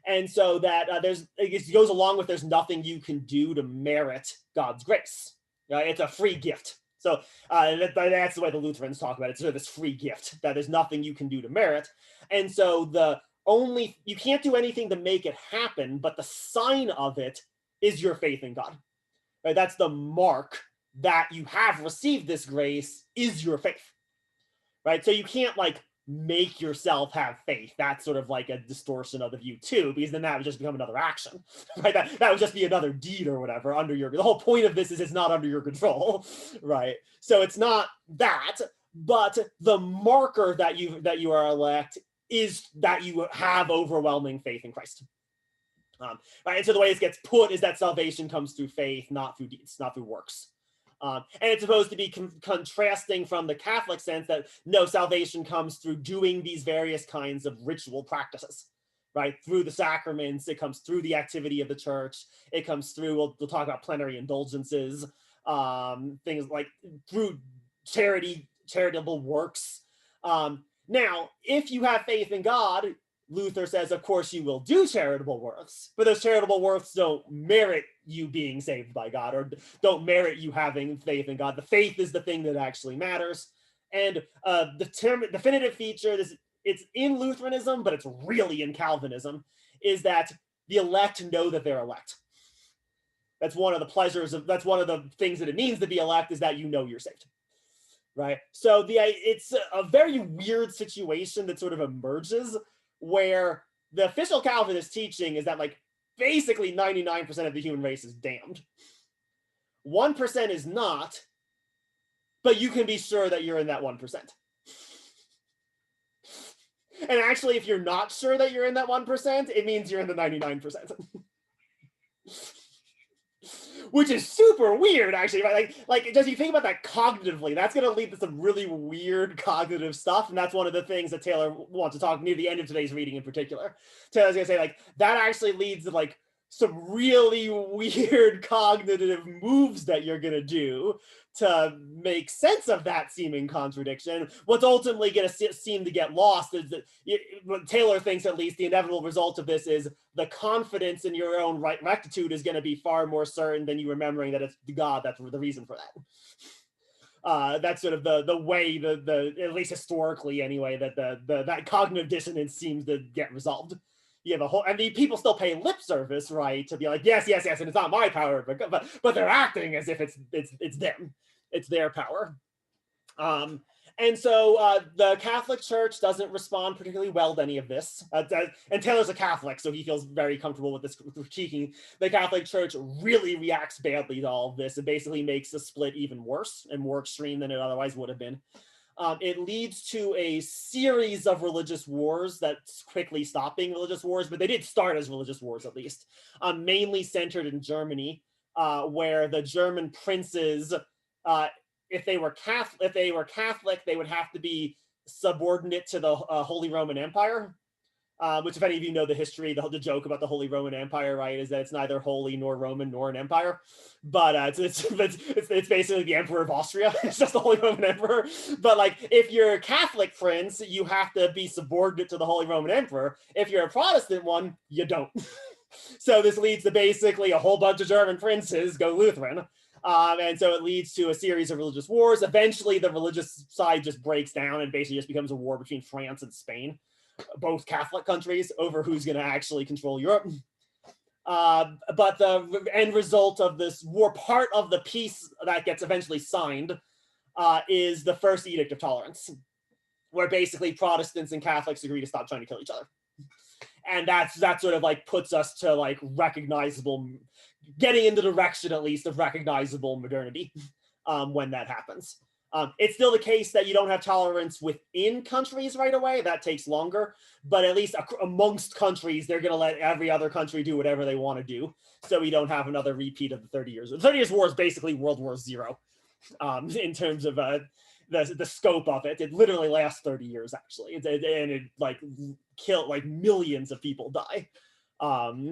And so that it goes along with there's nothing you can do to merit God's grace. It's a free gift. So that's the way the Lutherans talk about it. It's sort of this free gift that there's nothing you can do to merit. And so you can't do anything to make it happen, but the sign of it is your faith in God. Right? That's the mark that you have received this grace is your faith. Right? So you can't like make yourself have faith. That's sort of like a distortion of the view too, because then that would just become another action. Right? That would just be another deed or whatever the whole point of this is it's not under your control. Right? So it's not that, but the marker that you are elect is that you have overwhelming faith in Christ. Right? And so the way this gets put is that salvation comes through faith, not through deeds, not through works. And it's supposed to be contrasting from the Catholic sense that no, salvation comes through doing these various kinds of ritual practices, right? Through the sacraments, it comes through the activity of the church, it comes through, we'll talk about plenary indulgences, things like through charitable works. Now, if you have faith in God, Luther says, of course, you will do charitable works, but those charitable works don't merit you being saved by God or don't merit you having faith in God. The faith is the thing that actually matters. And the definitive feature, it's in Lutheranism, but it's really in Calvinism, is that the elect know that they're elect. That's one of the things that it means to be elect is that you know you're saved. Right? So it's a very weird situation that sort of emerges where the official Calvinist teaching is that like basically 99% of the human race is damned. 1% is not, but you can be sure that you're in that 1%. And actually, if you're not sure that you're in that 1%, it means you're in the 99%. Which is super weird, actually, right? Like, just you think about that cognitively, that's going to lead to some really weird cognitive stuff, and that's one of the things that Taylor wants to talk near the end of today's reading in particular. Taylor's going to say, like, that actually leads to, like, some really weird cognitive moves that you're going to do to make sense of that seeming contradiction. What's ultimately going to seem to get lost is that what Taylor thinks, at least, the inevitable result of this is the confidence in your own rectitude is going to be far more certain than you remembering that it's God that's the reason for that. That's sort of the way the at least historically anyway that that cognitive dissonance seems to get resolved. You have a whole, I mean, people still pay lip service, right, to be like, yes, yes, yes, and it's not my power, but they're acting as if it's them, it's their power. And so the Catholic Church doesn't respond particularly well to any of this. And Taylor's a Catholic, so he feels very comfortable with this critiquing. The Catholic Church really reacts badly to all of this and basically makes the split even worse and more extreme than it otherwise would have been. It leads to a series of religious wars that's quickly stop being religious wars, but they did start as religious wars at least, mainly centered in Germany, where the German princes, if they were Catholic, they would have to be subordinate to the Holy Roman Empire, which, if any of you know the history, the joke about the Holy Roman Empire, right, is that it's neither holy nor Roman nor an empire, but it's basically the Emperor of Austria. It's just the Holy Roman Emperor. But like, if you're a Catholic prince, you have to be subordinate to the Holy Roman Emperor. If you're a Protestant one, you don't. So this leads to basically a whole bunch of German princes go Lutheran. And so it leads to a series of religious wars. Eventually, the religious side just breaks down and basically just becomes a war between France and Spain, both Catholic countries, over who's going to actually control Europe. But the end result of this war, part of the peace that gets eventually signed, is the First Edict of Tolerance, where basically Protestants and Catholics agree to stop trying to kill each other. And that sort of like puts us to like recognizable, getting in the direction at least of recognizable modernity when that happens. It's still the case that you don't have tolerance within countries right away. That takes longer, but at least amongst countries, they're going to let every other country do whatever they want to do. So we don't have another repeat of the 30 Years. The 30 Years War is basically World War Zero in terms of the scope of it. It literally lasts 30 years actually, and it like killed like millions of people die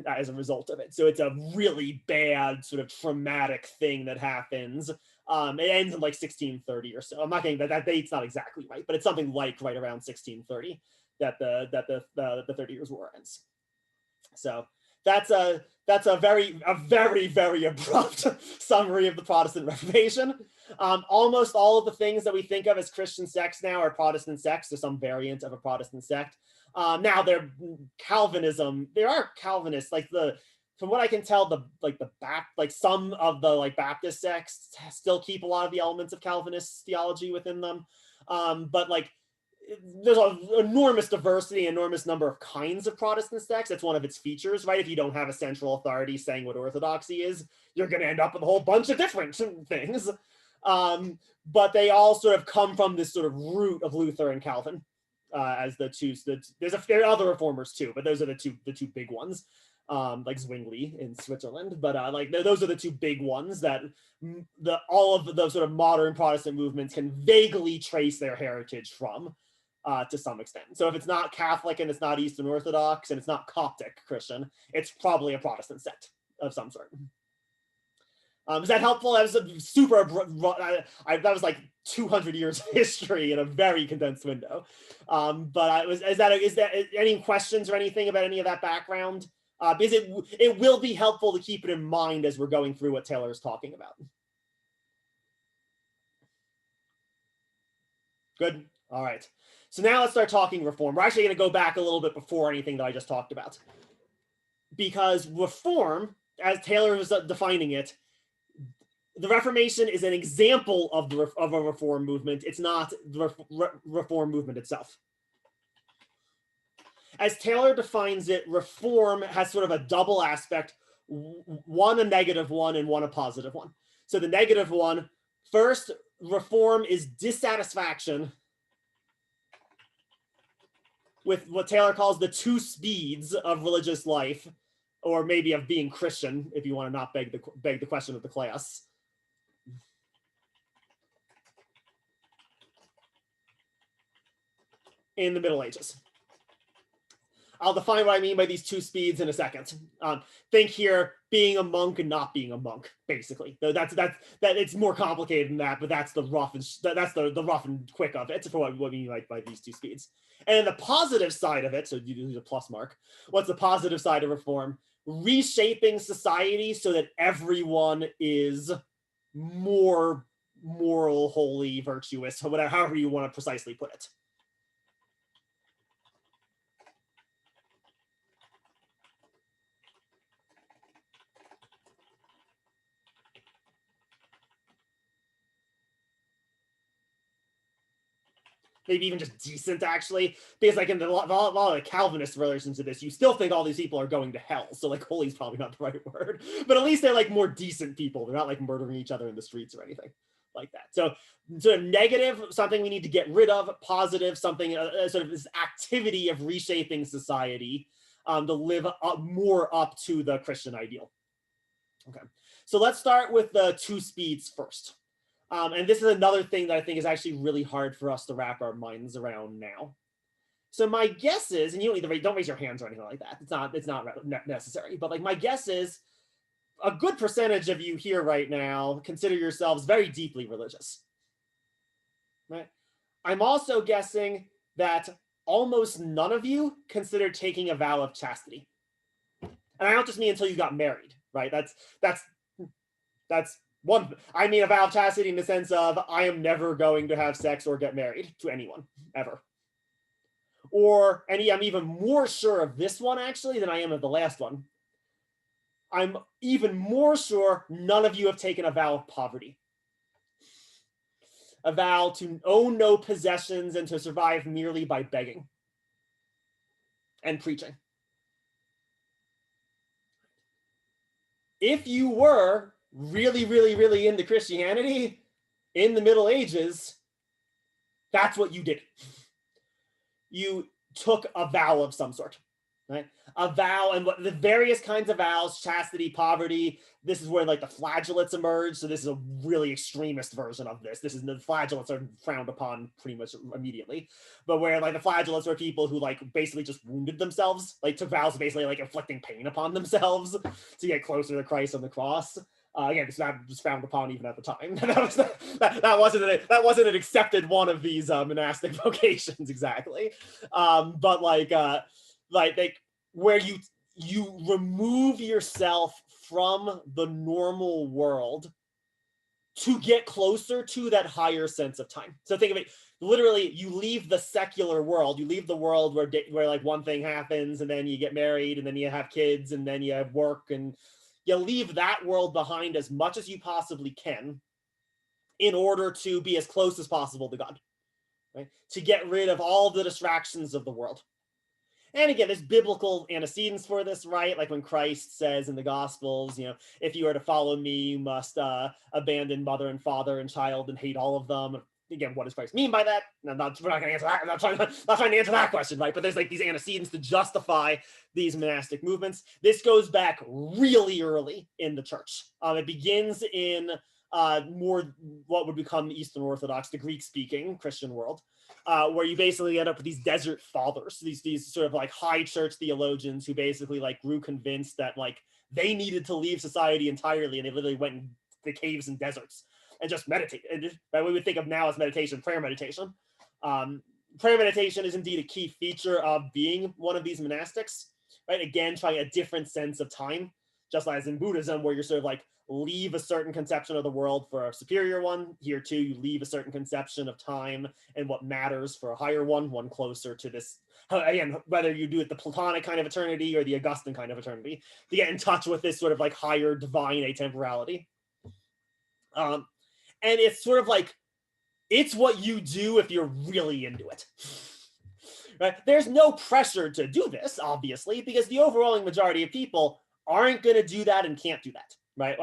as a result of it. So it's a really bad sort of traumatic thing that happens. It ends in like 1630 or so. I'm not getting that date's not exactly right, but it's something like right around 1630 that the 30 Years War ends. So that's a very abrupt summary of the Protestant Reformation. Almost all of the things that we think of as Christian sects now are Protestant sects, or some variant of a Protestant sect. Now they're Calvinism. There are Calvinists, like from what I can tell, some of the Baptist sects still keep a lot of the elements of Calvinist theology within them. But like, there's an enormous diversity, enormous number of kinds of Protestant sects. That's one of its features, right? If you don't have a central authority saying what orthodoxy is, you're going to end up with a whole bunch of different things. But they all sort of come from this sort of root of Luther and Calvin as the two. There are other reformers too, but those are the two big ones, like Zwingli in Switzerland. But like those are the two big ones that all of the sort of modern Protestant movements can vaguely trace their heritage from. To some extent. So if it's not Catholic and it's not Eastern Orthodox and it's not Coptic Christian, it's probably a Protestant sect of some sort. Is that helpful? That was a super, that was like 200 years of history in a very condensed window. But is that any questions or anything about any of that background? Because it will be helpful to keep it in mind as we're going through what Taylor is talking about. Good. All right. So now let's start talking reform. We're actually going to go back a little bit before anything that I just talked about. Because reform, as Taylor was defining it, the Reformation is an example of a reform movement. It's not the reform movement itself. As Taylor defines it, reform has sort of a double aspect, one a negative one and one a positive one. So the negative one, first, reform is dissatisfaction with what Taylor calls the two speeds of religious life, or maybe of being Christian, if you want to not beg the question of the class. In the Middle Ages. I'll define what I mean by these two speeds in a second. Think here, being a monk and not being a monk, basically. That it's more complicated than that, but that's the rough and quick of it for what we mean by these two speeds. And the positive side of it, so you use a plus mark. What's the positive side of reform? Reshaping society so that everyone is more moral, holy, virtuous, or whatever, however you want to precisely put it. Maybe even just decent, actually, because like in a lot of the Calvinist versions of this, you still think all these people are going to hell. So like holy is probably not the right word, but at least they're like more decent people. They're not like murdering each other in the streets or anything like that. So negative, something we need to get rid of. Positive, something sort of this activity of reshaping society to live more up to the Christian ideal. Okay, so let's start with the two speeds first. And this is another thing that I think is actually really hard for us to wrap our minds around now. So my guess is, and you don't raise your hands or anything like that. It's not necessary. But like my guess is, a good percentage of you here right now consider yourselves very deeply religious. Right? I'm also guessing that almost none of you consider taking a vow of chastity. And I don't just mean until you got married, right? That's one. I mean a vow of chastity in the sense of I am never going to have sex or get married to anyone ever. And I'm even more sure of this one actually than I am of the last one. I'm even more sure none of you have taken a vow of poverty. A vow to own no possessions and to survive merely by begging and preaching. If you were really, really, really into Christianity in the Middle Ages, that's what you did. You took a vow of some sort, right? A vow, and what the various kinds of vows, chastity, poverty. This is where like the flagellates emerge. So this is a really extremist version of this. The flagellates are frowned upon pretty much immediately, but where like the flagellates were people who like basically just wounded themselves, like took vows basically like inflicting pain upon themselves to get closer to Christ on the cross. Again, it's not just frowned upon even at the time. that wasn't an accepted one of these monastic vocations exactly. But like where you remove yourself from the normal world to get closer to that higher sense of time. So think of it, literally, you leave the secular world, you leave the world where like one thing happens and then you get married and then you have kids and then you have work, and you leave that world behind as much as you possibly can in order to be as close as possible to God, right? To get rid of all the distractions of the world. And again, there's biblical antecedents for this, right? Like when Christ says in the Gospels, if you are to follow me, you must abandon mother and father and child and hate all of them. Again, what does Christ mean by that? We're not going to answer that. I'm not trying to answer that question, right? But there's like these antecedents to justify these monastic movements. This goes back really early in the church. It begins in more what would become the Eastern Orthodox, the Greek-speaking Christian world, where you basically end up with these desert fathers, these sort of like high church theologians who basically like grew convinced that like they needed to leave society entirely, and they literally went in the caves and deserts and just meditate. And what we would think of now as meditation, prayer meditation. Prayer meditation is indeed a key feature of being one of these monastics, right? Again, trying a different sense of time, just as in Buddhism, where you're sort of like leave a certain conception of the world for a superior one. Here too, you leave a certain conception of time and what matters for a higher one closer to this. Again, whether you do it the Platonic kind of eternity or the Augustine kind of eternity, to get in touch with this sort of like higher divine atemporality. And it's sort of like, it's what you do if you're really into it. Right? There's no pressure to do this, obviously, because the overwhelming majority of people aren't going to do that and can't do that, right?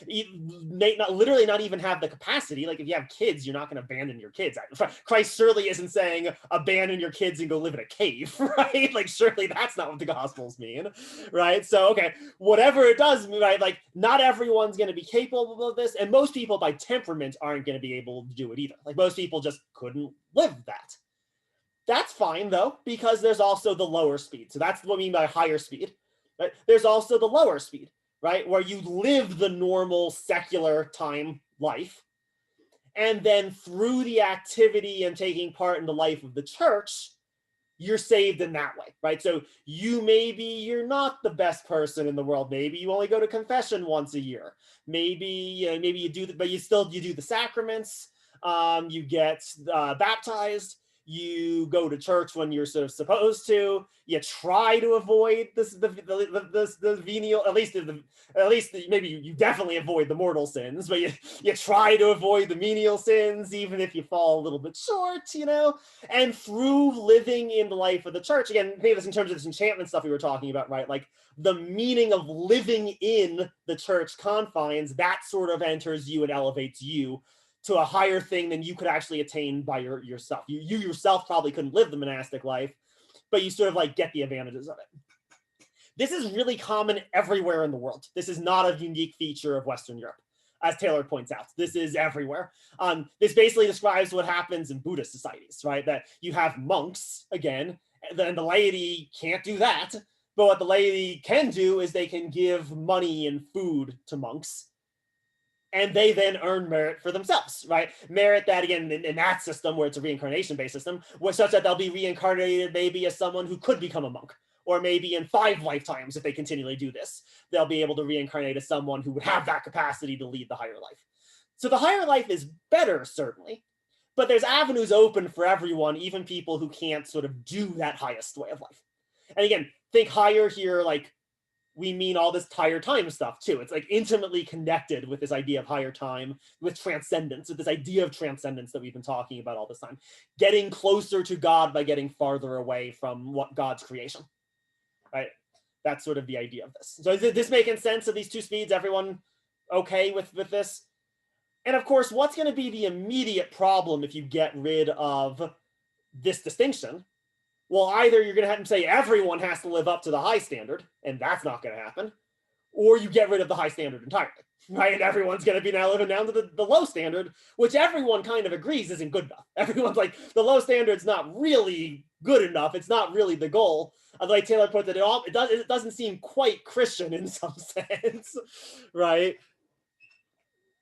May not even have the capacity. Like if you have kids, you're not going to abandon your kids. Christ surely isn't saying abandon your kids and go live in a cave, right? Like surely that's not what the Gospels mean, right? So, okay, whatever it does, right? Like not everyone's going to be capable of this, and most people by temperament aren't going to be able to do it either. Like most people just couldn't live that. That's fine though, because there's also the lower speed. So that's what I mean by higher speed. Right? There's also the lower speed, right? Where you live the normal secular time life. And then through the activity and taking part in the life of the church, you're saved in that way, right? So you're not the best person in the world. Maybe you only go to confession once a year. Maybe you do, but you do the sacraments. You get baptized. You go to church when you're sort of supposed to. You try to avoid the venial, at least maybe you definitely avoid the mortal sins, but you try to avoid the menial sins, even if you fall a little bit short, And through living in the life of the church, again, think of this in terms of this enchantment stuff we were talking about, right? Like the meaning of living in the church confines, that sort of enters you and elevates you to a higher thing than you could actually attain by yourself. You yourself probably couldn't live the monastic life, but you sort of like get the advantages of it. This is really common everywhere in the world. This is not a unique feature of Western Europe, as Taylor points out. This is everywhere. This basically describes what happens in Buddhist societies, right? That you have monks, again, and the laity can't do that. But what the laity can do is they can give money and food to monks, and they then earn merit for themselves, right? Merit that, again, in that system where it's a reincarnation-based system, was such that they'll be reincarnated maybe as someone who could become a monk, or maybe in 5 lifetimes, if they continually do this, they'll be able to reincarnate as someone who would have that capacity to lead the higher life. So the higher life is better, certainly, but there's avenues open for everyone, even people who can't sort of do that highest way of life. And again, think higher here, like, we mean all this higher time stuff too. It's like intimately connected with this idea of higher time, with transcendence, with this idea of transcendence that we've been talking about all this time. Getting closer to God by getting farther away from what God's creation, right? That's sort of the idea of this. So is this making sense of these two speeds? Everyone okay with this? And of course, what's going to be the immediate problem if you get rid of this distinction? Well, either you're going to have to say everyone has to live up to the high standard, and that's not going to happen, or you get rid of the high standard entirely, right? And everyone's going to be now living down to the low standard, which everyone kind of agrees isn't good enough. Everyone's like, the low standard's not really good enough. It's not really the goal. Like Taylor puts it, it doesn't seem quite Christian in some sense, right?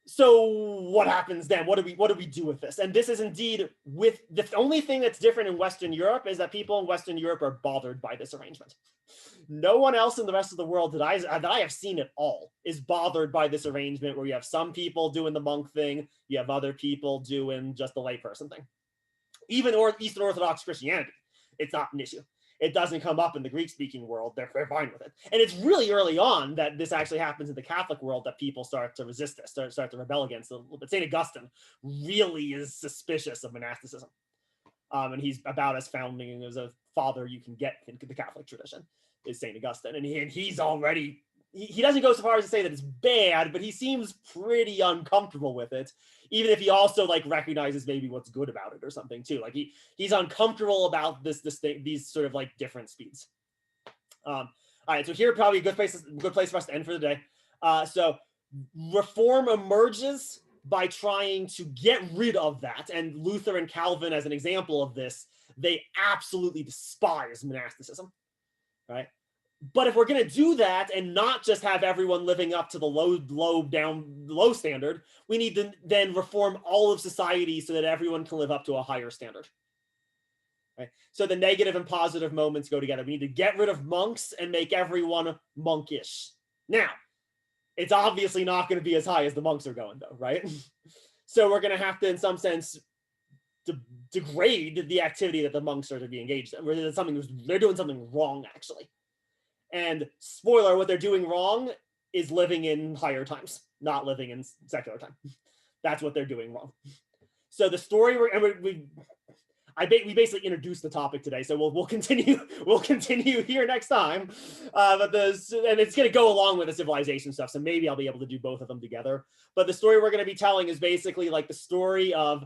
So what happens then? What do we do with this? And this is indeed with the only thing that's different in Western Europe is that people in Western Europe are bothered by this arrangement. No one else in the rest of the world that I have seen at all is bothered by this arrangement where you have some people doing the monk thing, you have other people doing just the layperson thing. Even Eastern Orthodox Christianity, it's not an issue. It doesn't come up in the Greek-speaking world. They're fine with it. And it's really early on that this actually happens in the Catholic world that people start to resist this, start to rebel against it a little bit. St. Augustine really is suspicious of monasticism. And he's about as founding as a father you can get in the Catholic tradition, is St. Augustine. And he's already, he doesn't go so far as to say that it's bad, but he seems pretty uncomfortable with it, even if he also like recognizes maybe what's good about it or something too. Like he's uncomfortable about these sort of like different speeds. All right, so here probably a good place for us to end for the day. So reform emerges by trying to get rid of that, and Luther and Calvin, as an example of this, they absolutely despise monasticism, right? But if we're going to do that and not just have everyone living up to the low standard, we need to then reform all of society so that everyone can live up to a higher standard. Right? So the negative and positive moments go together. We need to get rid of monks and make everyone monkish. Now, it's obviously not going to be as high as the monks are going, though, right? So we're going to have to, in some sense, degrade the activity that the monks are to be engaged in. They're doing something wrong, actually. And spoiler, what they're doing wrong is living in higher times, not living in secular time. That's what they're doing wrong. So the story we basically introduced the topic today, so we'll continue here next time. And it's going to go along with the civilization stuff, so maybe I'll be able to do both of them together. But the story we're going to be telling is basically like the story of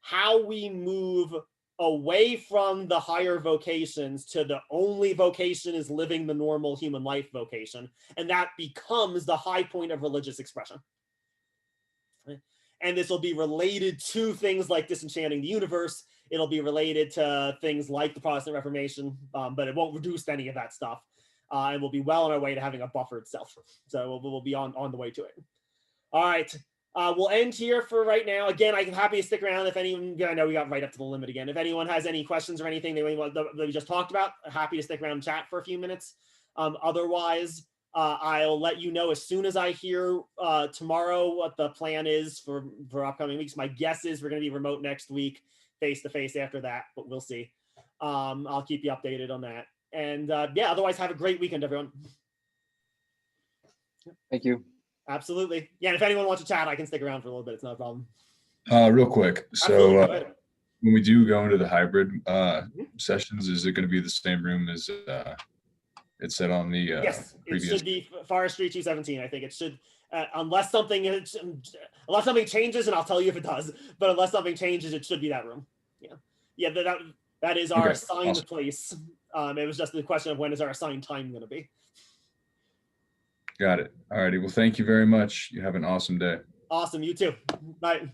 how we move away from the higher vocations to the only vocation is living the normal human life vocation, and that becomes the high point of religious expression. And this will be related to things like disenchanting the universe. It'll be related to things like the Protestant Reformation, but it won't reduce any of that stuff. And we'll be well on our way to having a buffered self. So we'll be on the way to it. All right. we'll end here for right now. Again, I'm happy to stick around if anyone. I know we got right up to the limit again. If anyone has any questions or anything they want that we just talked about, happy to stick around and chat for a few minutes. Otherwise, I'll let you know as soon as I hear tomorrow what the plan is for upcoming weeks. My guess is we're going to be remote next week, face to face after that, but we'll see. I'll keep you updated on that. And yeah, otherwise, have a great weekend, everyone. Thank you. Absolutely. Yeah, and if anyone wants to chat, I can stick around for a little bit. It's not a problem. Real quick. Absolutely. Go So ahead. when we do go into the hybrid sessions, is it going to be the same room as it said on the Yes, it previous? should be Forest Street 217. I think it should, unless something changes, and I'll tell you if it does. But unless something changes, it should be that room. Yeah. That is our Okay, assigned awesome. place. It was just the question of when is our assigned time going to be. Got it. All righty. Well, thank you very much. You have an awesome day. Awesome. You too. Bye.